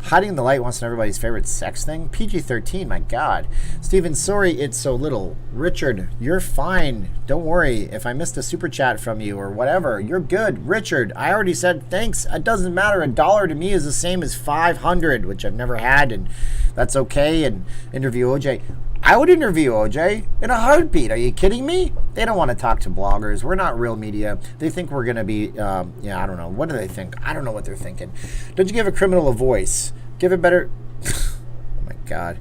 hiding in the light wants to know everybody's favorite sex thing. PG-13. My God, Steven. Sorry, it's so little. Richard, you're fine. Don't worry. If I missed a super chat from you or whatever, you're good. Richard, I already said thanks. It doesn't matter. $1 to me is the same as 500, which I've never had, and that's okay. And interview OJ. I would interview OJ in a heartbeat. Are you kidding me? They don't want to talk to bloggers. We're not real media. They think we're going to be, I don't know. What do they think? I don't know what they're thinking. Don't you give a criminal a voice? Give it better. Oh, my God.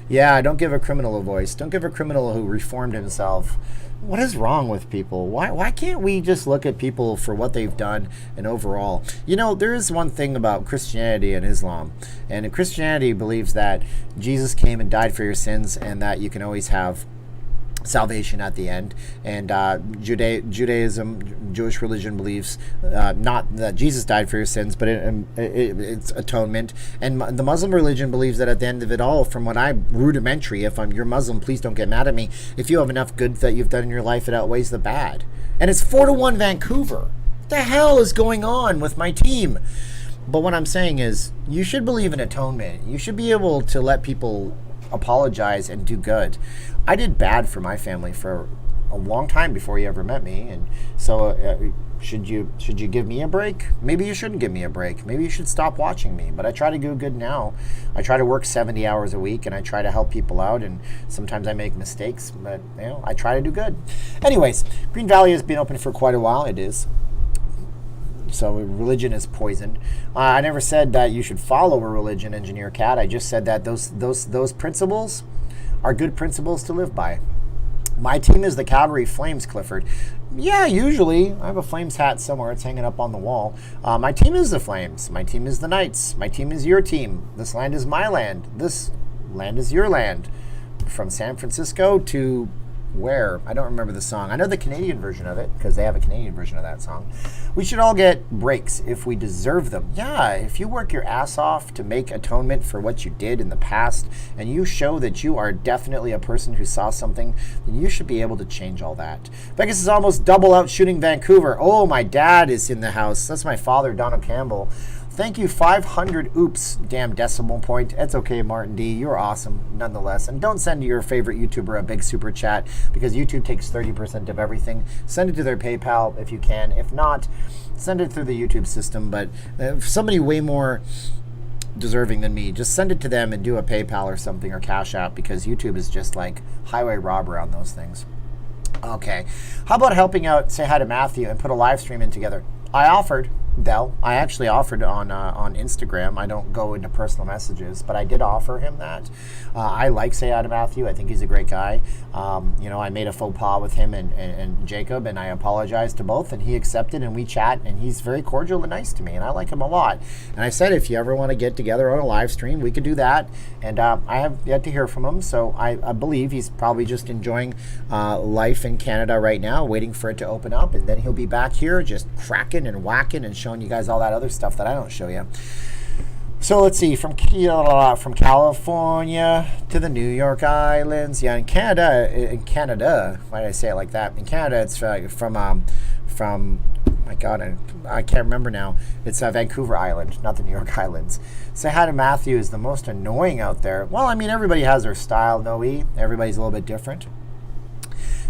Yeah, don't give a criminal a voice. Don't give a criminal who reformed himself. What is wrong with people? Why can't we just look at people for what they've done and overall? You know, there is one thing about Christianity and Islam. And Christianity believes that Jesus came and died for your sins, and that you can always have salvation at the end. And Judaism, Jewish religion, believes not that Jesus died for your sins, but it's atonement. And the Muslim religion believes that at the end of it all, from what I'm rudimentary, if you're Muslim, please don't get mad at me, if you have enough good that you've done in your life, it outweighs the bad. And it's 4-1 Vancouver. What the hell is going on with my team? But what I'm saying is, you should believe in atonement. You should be able to let people apologize and do good. I did bad for my family for a long time before you ever met me, and so should you give me a break? Maybe you shouldn't give me a break. Maybe you should stop watching me. But I try to do good now. I try to work 70 hours a week, and I try to help people out, and sometimes I make mistakes, but I try to do good. Anyways, Green Valley has been open for quite a while. It is. So religion is poison. I never said that you should follow a religion, Engineer Cat. I just said that those principles are good principles to live by. My team is the Calgary Flames, Clifford. Yeah, usually. I have a Flames hat somewhere. It's hanging up on the wall. My team is the Flames. My team is the Knights. My team is your team. This land is my land. This land is your land. From San Francisco to where? I don't remember the song. I know the Canadian version of it because they have a Canadian version of that song. We should all get breaks if we deserve them. Yeah, if you work your ass off to make atonement for what you did in the past, and you show that you are definitely a person who saw something, then you should be able to change all that. Vegas is almost double out shooting Vancouver. Oh, my dad is in the house. That's my father, Donald Campbell. Thank you, 500. Oops, damn decimal point. It's okay, Martin D. You're awesome, nonetheless. And don't send your favorite YouTuber a big super chat, because YouTube takes 30% of everything. Send it to their PayPal if you can. If not, send it through the YouTube system. But if somebody way more deserving than me, just send it to them and do a PayPal or something, or Cash App, because YouTube is just like highway robber on those things. Okay. How about helping out, say hi to Matthew, and put a live stream in together? I offered. Dell. I actually offered on Instagram. I don't go into personal messages, but I did offer him that. I like Say Hi to Matthew. I think he's a great guy. I made a faux pas with him and Jacob, and I apologized to both, and he accepted, and we chat, and he's very cordial and nice to me, and I like him a lot. And I said, if you ever want to get together on a live stream, we could do that. And I have yet to hear from him, so I believe he's probably just enjoying life in Canada right now, waiting for it to open up, and then he'll be back here just cracking and whacking and showing you guys all that other stuff that I don't show you. So let's see, from California to the New York Islands. Yeah, in Canada, why did I say it like that? In Canada, it's from my God, I can't remember now. It's Vancouver Island, not the New York Islands. Say Hi to Matthew is the most annoying out there. Well, I mean, everybody has their style, everybody's a little bit different.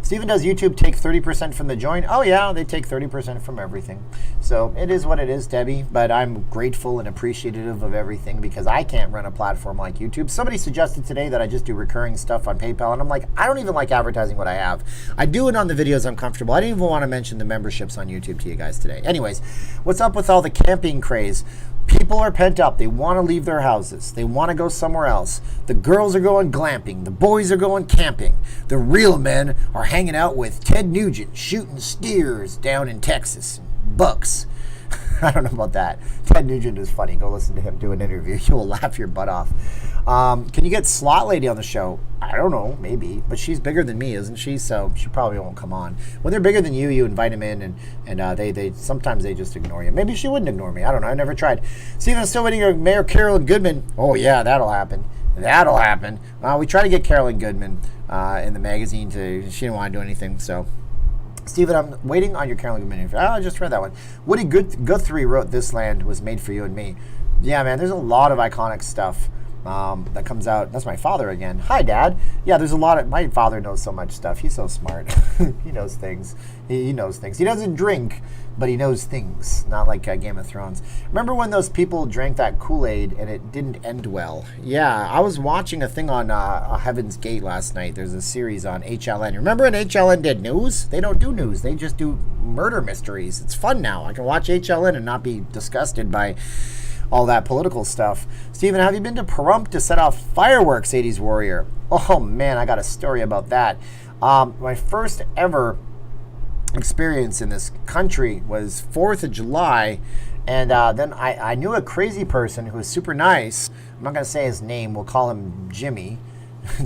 Steven, does YouTube take 30% from the join? Oh yeah, they take 30% from everything. So it is what it is, Debbie, but I'm grateful and appreciative of everything because I can't run a platform like YouTube. Somebody suggested today that I just do recurring stuff on PayPal, and I'm like, I don't even like advertising what I have. I do it on the videos I'm comfortable. I didn't even want to mention the memberships on YouTube to you guys today. Anyways, what's up with all the camping craze? People are pent up. They want to leave their houses. They want to go somewhere else. The girls are going glamping. The boys are going camping. The real men are hanging out with Ted Nugent, shooting steers down in Texas. Bucks. I don't know about that. Ted Nugent is funny. Go listen to him do an interview. You will laugh your butt off. Can you get Slot Lady on the show? I don't know, maybe. But she's bigger than me, isn't she? So she probably won't come on. When they're bigger than you, you invite them in, and they sometimes they just ignore you. Maybe she wouldn't ignore me. I don't know. I never tried. Steven, still waiting on Mayor Carolyn Goodman. Oh, yeah, that'll happen. That'll happen. We try to get Carolyn Goodman in the magazine. She didn't want to do anything, so... Steven, I'm waiting on your Carolyn Goodman interview. I just read that one. Woody Guthrie wrote This Land Was Made for You and Me. Yeah, man, there's a lot of iconic stuff that comes out. That's my father again. Hi, Dad. Yeah, there's a lot of... My father knows so much stuff. He's so smart. He knows things. He knows things. He doesn't drink, but he knows things. Not like Game of Thrones. Remember when those people drank that Kool-Aid and it didn't end well? Yeah, I was watching a thing on Heaven's Gate last night. There's a series on HLN. Remember when HLN did news? They don't do news. They just do murder mysteries. It's fun now. I can watch HLN and not be disgusted by all that political stuff. Steven, have you been to Pahrump to set off fireworks, 80s Warrior? Oh, man, I got a story about that. My first ever experience in this country was 4th of July, and then I knew a crazy person who was super nice. I'm not going to say his name. We'll call him Jimmy.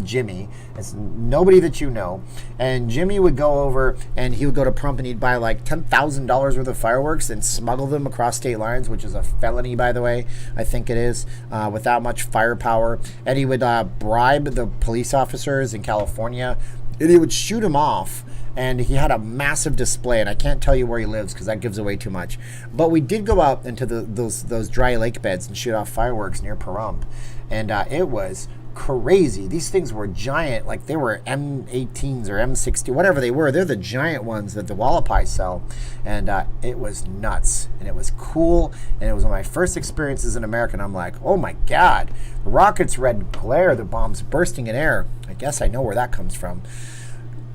Jimmy. It's nobody that you know. And Jimmy would go over and he would go to Pahrump and he'd buy like $10,000 worth of fireworks and smuggle them across state lines, which is a felony, by the way. I think it is, without much firepower. And he would bribe the police officers in California, and he would shoot them off. And he had a massive display, and I can't tell you where he lives because that gives away too much. But we did go out into those dry lake beds and shoot off fireworks near Pahrump, and it was crazy. These things were giant, like they were M18s or M60, whatever they were. They're the giant ones that the Wallapai sell, and it was nuts, and it was cool, and it was one of my first experiences in America, and I'm like, oh my God, the rockets' red glare, the bombs bursting in air. I guess I know where that comes from.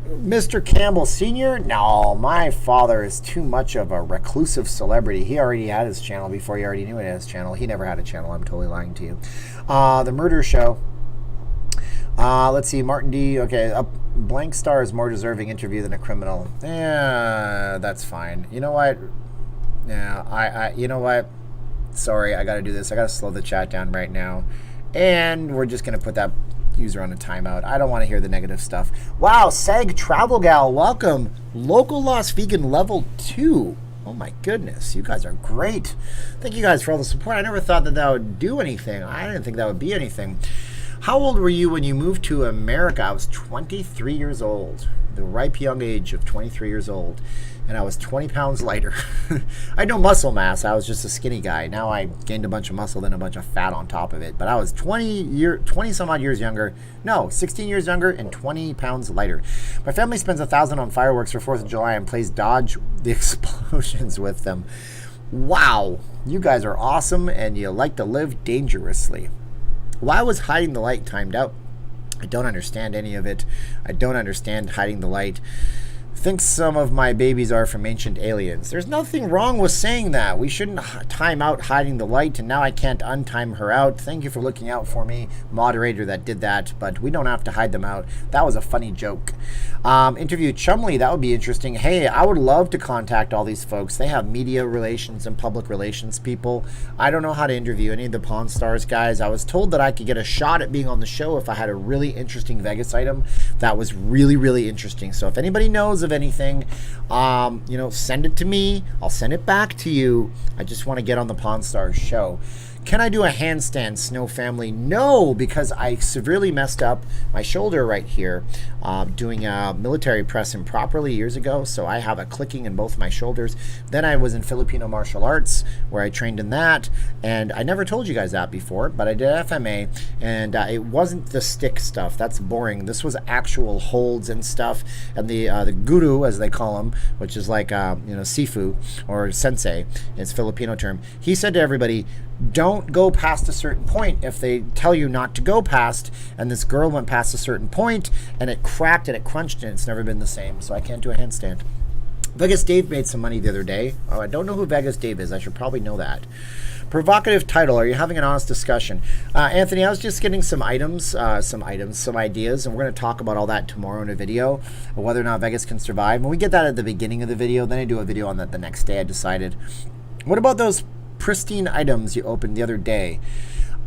Mr. Campbell Sr.? No, my father is too much of a reclusive celebrity. He already had his channel before he already knew it had his channel. He never had a channel. I'm totally lying to you. The Murder Show. Let's see. Martin D. Okay, a blank star is more deserving interview than a criminal. Yeah, that's fine. You know what? Yeah, you know what? Sorry, I got to do this. I got to slow the chat down right now. And we're just going to put that user on a timeout. I don't want to hear the negative stuff. Wow, Seg Travel Gal, welcome. Local Lost Vegan level 2. Oh my goodness, you guys are great. Thank you guys for all the support. I never thought that would do anything. I didn't think that would be anything. How old were you when you moved to America? I was 23 years old. The ripe young age of 23 years old. And I was 20 pounds lighter. I had no muscle mass. I was just a skinny guy. Now I gained a bunch of muscle, then a bunch of fat on top of it. But I was 20 some odd years younger. No, 16 years younger and 20 pounds lighter. My family spends $1,000 on fireworks for 4th of July and plays dodge the explosions with them. Wow, you guys are awesome and you like to live dangerously. Why was hiding the light timed out? I don't understand any of it. I don't understand hiding the light. Think some of my babies are from ancient aliens. There's nothing wrong with saying that. We shouldn't time out hiding the light, and now I can't untime her out. Thank you for looking out for me, moderator that did that, but we don't have to hide them out. That was a funny joke. Interview Chumley, that would be interesting. Hey, I would love to contact all these folks. They have media relations and public relations people. I don't know how to interview any of the Pawn Stars guys. I was told that I could get a shot at being on the show if I had a really interesting Vegas item that was really, really interesting. So if anybody knows of anything, send it to me. I'll send it back to you. I just want to get on the Pawn Stars show. Can I do a handstand, Snow Family? No, because I severely messed up my shoulder right here doing a military press improperly years ago, so I have a clicking in both my shoulders. Then I was in Filipino martial arts, where I trained in that, and I never told you guys that before, but I did FMA, and it wasn't the stick stuff. That's boring. This was actual holds and stuff, and the guru, as they call him, which is like sifu or sensei, it's a Filipino term. He said to everybody, don't go past a certain point if they tell you not to go past. And this girl went past a certain point, and it cracked and it crunched, and it's never been the same. So I can't do a handstand. Vegas Dave made some money the other day. Oh, I don't know who Vegas Dave is. I should probably know that. Provocative title. Are you having an honest discussion? Anthony, I was just getting some ideas, and we're going to talk about all that tomorrow in a video, whether or not Vegas can survive. When we get that at the beginning of the video, then I do a video on that the next day, I decided. What about those pristine items you opened the other day?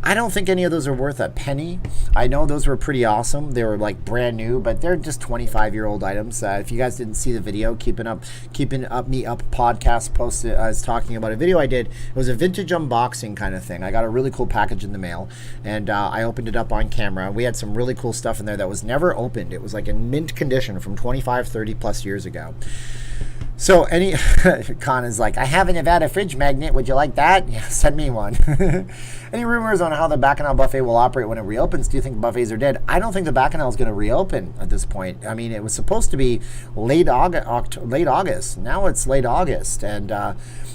I don't think any of those are worth a penny. I know those were pretty awesome. They were like brand new, but they're just 25-year-old items. If you guys didn't see the video, Keeping Up podcast posted, I was talking about a video I did. It was a vintage unboxing kind of thing. I got a really cool package in the mail, and I opened it up on camera. We had some really cool stuff in there that was never opened. It was like in mint condition from 25, 30 plus years ago. So Con is like, I have a Nevada fridge magnet. Would you like that? Yeah, send me one. Any rumors on how the Bacchanal buffet will operate when it reopens? Do you think buffets are dead? I don't think the Bacchanal is going to reopen at this point. I mean, it was supposed to be late August. Now it's late August. And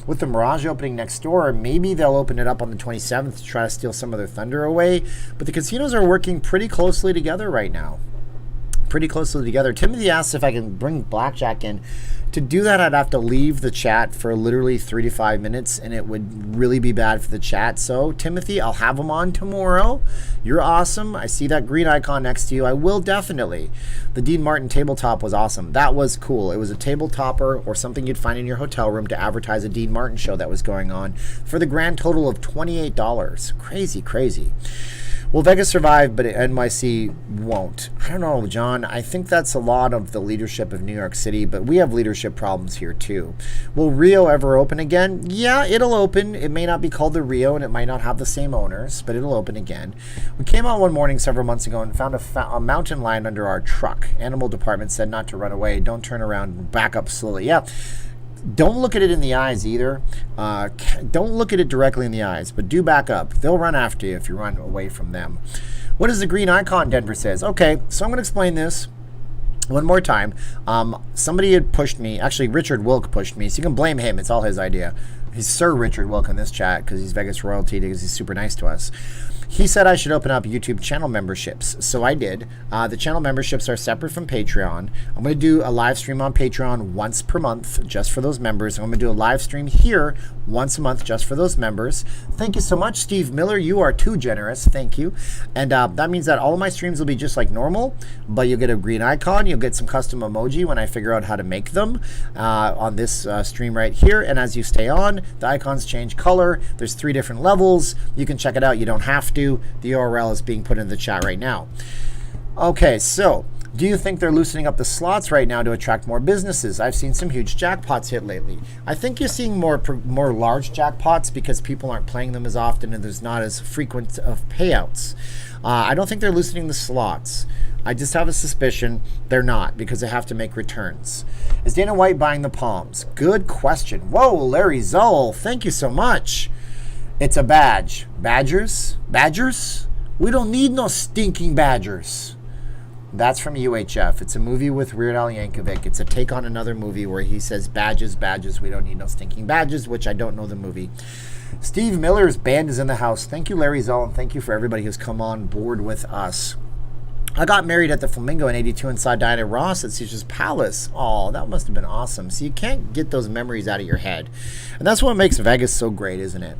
with the Mirage opening next door, maybe they'll open it up on the 27th to try to steal some of their thunder away. But the casinos are working pretty closely together right now. Timothy asks if I can bring Blackjack in. To do that, I'd have to leave the chat for literally 3 to 5 minutes, and it would really be bad for the chat. So, Timothy, I'll have him on tomorrow. You're awesome. I see that green icon next to you. I will definitely. The Dean Martin tabletop was awesome. That was cool. It was a tabletopper or something you'd find in your hotel room to advertise a Dean Martin show that was going on for the grand total of $28. Crazy. Will Vegas survive, but NYC won't? I don't know, John. I think that's a lot of the leadership of New York City, but we have leadership problems here too. Will Rio ever open again? Yeah, it'll open. It may not be called the Rio, and it might not have the same owners, but it'll open again. We came out one morning several months ago and found a mountain lion under our truck. Animal department said not to run away. Don't turn around. Back up slowly. Yeah. Don't look at it in the eyes either. Don't look at it directly in the eyes, but do back up. They'll run after you if you run away from them. What is the green icon, Denver says? Okay, so I'm going to explain this one more time. Somebody had pushed me. Actually, Richard Wilk pushed me, so you can blame him. It's all his idea. He's Sir Richard Wilk in this chat because he's Vegas royalty, because he's super nice to us. He said I should open up YouTube channel memberships, so I did. The channel memberships are separate from Patreon. I'm going to do a live stream on Patreon once per month just for those members. I'm going to do a live stream here once a month just for those members. Thank you so much, Steve Miller. You are too generous. Thank you. And that means that all of my streams will be just like normal, but you'll get a green icon. You'll get some custom emoji when I figure out how to make them on this stream right here. And as you stay on, the icons change color. There's 3 different levels. You can check it out. You don't have to. The URL is being put in the chat right now. Okay, so do you think they're loosening up the slots right now to attract more businesses? I've seen some huge jackpots hit lately. I think you're seeing more large jackpots because people aren't playing them as often and there's not as frequent of payouts. I don't think they're loosening the slots. I just have a suspicion they're not because they have to make returns. Is Dana White buying the Palms? Good question. Whoa, Larry Zoll, thank you so much. It's a badge. Badgers? We don't need no stinking badgers. That's from UHF. It's a movie with Weird Al Yankovic. It's a take on another movie where he says, badges, we don't need no stinking badges, which I don't know the movie. Steve Miller's band is in the house. Thank you, Larry Zoll, and thank you for everybody who's come on board with us. I got married at the Flamingo in 82 inside Diana Ross at Caesar's Palace. Oh, that must have been awesome. So you can't get those memories out of your head. And that's what makes Vegas so great, isn't it?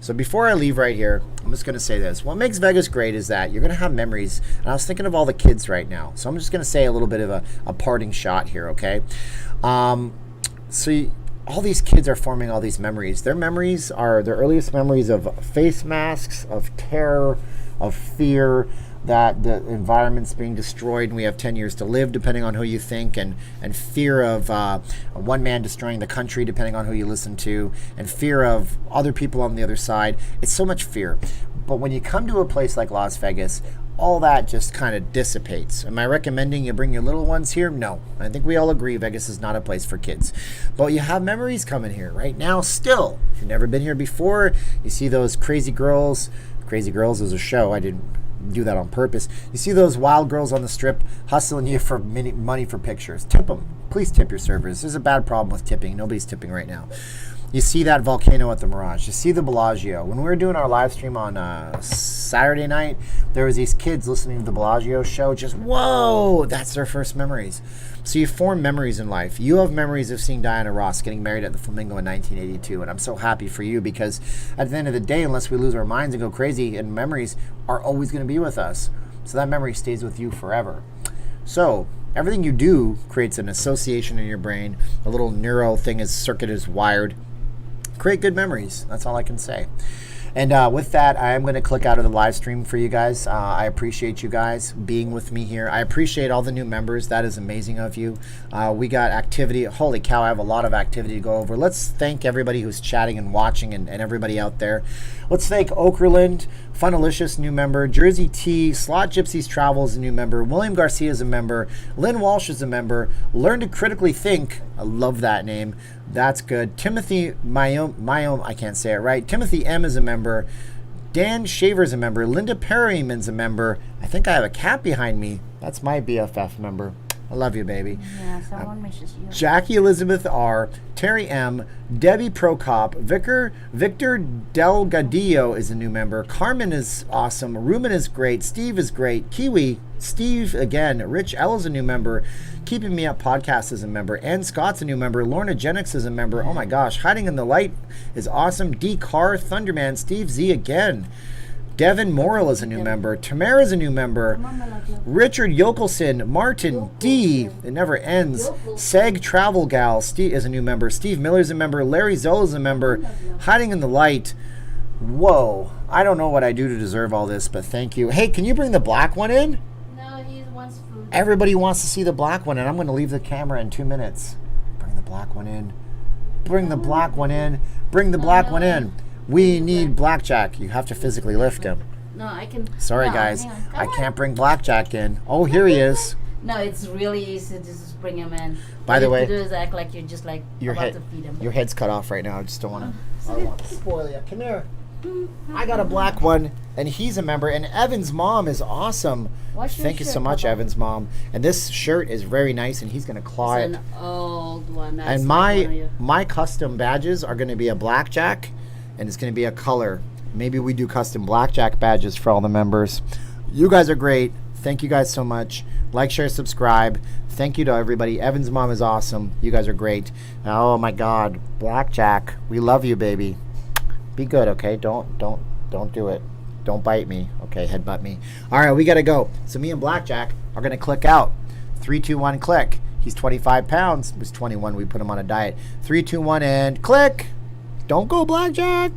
So before I leave right here, I'm just going to say this. What makes Vegas great is that you're going to have memories. And I was thinking of all the kids right now. So I'm just going to say a little bit of a parting shot here, okay? All these kids are forming all these memories. Their memories are their earliest memories of face masks, of terror, of fear, that the environment's being destroyed and we have 10 years to live, depending on who you think, and fear of one man destroying the country, depending on who you listen to, and fear of other people on the other side. It's so much fear. But when you come to a place like Las Vegas, all that just kind of dissipates. Am I recommending you bring your little ones here? No. I think we all agree Vegas is not a place for kids. But you have memories coming here right now still. If you've never been here before, you see those crazy girls. Crazy Girls is a show. I didn't do that on purpose. You see those wild girls on the strip hustling you for money for pictures. Tip them. Please tip your servers. There's a bad problem with tipping. Nobody's tipping right now. You see that volcano at the Mirage. You see the Bellagio. When we were doing our live stream on Saturday night, there was these kids listening to the Bellagio show. Just, whoa, that's their first memories. So you form memories in life. You have memories of seeing Diana Ross getting married at the Flamingo in 1982, and I'm so happy for you, because at the end of the day, unless we lose our minds and go crazy, and memories are always going to be with us. So that memory stays with you forever. So everything you do creates an association in your brain. A little neuro thing circuit is wired. Create good memories. That's all I can say. And with that, I am going to click out of the live stream for you guys. I appreciate you guys being with me here. I appreciate all the new members. That is amazing of you. We got activity. Holy cow, I have a lot of activity to go over. Let's thank everybody who's chatting and watching, and everybody out there. Let's thank Okerlund, Funalicious, new member. Jersey T, Slot Gypsies Travels, a new member. William Garcia is a member. Lynn Walsh is a member. Learn to Critically Think. I love that name. That's good. Timothy Mayom, I can't say it right. Timothy M is a member. Dan Shaver's a member. Linda Perryman's a member. I think I have a cat behind me. That's my BFF member. I love you, baby. Yeah, someone misses you. Jackie Elizabeth R, Terry M, Debbie Prokop, Victor Delgadillo is a new member. Carmen is awesome. Ruben is great. Steve is great. Kiwi, Steve again. Rich L is a new member. Keeping Me Up Podcast is a member. Ann Scott's a new member. Lorna Jennix is a member. Oh my gosh. Hiding in the Light is awesome. D Carr, Thunderman, Steve Z again. Devin Morrill is a new member. Tamara is a new member. Richard Yokelson, Martin D. It never ends. Seg Travel Gal Steve is a new member. Steve Miller is a member. Larry Zoll is a member. Hiding in the Light. Whoa. I don't know what I do to deserve all this, but thank you. Hey, can you bring the black one in? No, he wants food. Everybody wants to see the black one, and I'm going to leave the camera in 2 minutes. Bring the black one in. Bring the black one in. Bring the black one in. We need Blackjack. You have to physically lift him. No, I can. Sorry, guys. I can't bring Blackjack in. Oh, here he is. No, it's really easy to just bring him in. By the way, what you do is act like you're just like about to feed him. Your head's cut off right now. I just don't want to. I don't want to spoil you. Come here. I got a black one, and he's a member. And Evan's mom is awesome. Thank you so much, Evan's mom. And this shirt is very nice, and he's going to claw it. It's an old one. That's and my custom badges are going to be a Blackjack. And it's going to be a color. Maybe we do custom Blackjack badges for all the members. You guys are great. Thank you guys so much. Like, share, subscribe. Thank you to everybody. Evan's mom is awesome. You guys are great. Oh my God, Blackjack. We love you, baby. Be good, okay? Don't do it. Don't bite me. Okay, headbutt me. All right, we got to go. So me and Blackjack are going to click out. 3, 2, 1, click. He's 25 pounds. He was 21. We put him on a diet. 3, 2, 1, and click. Don't go, Blackjack.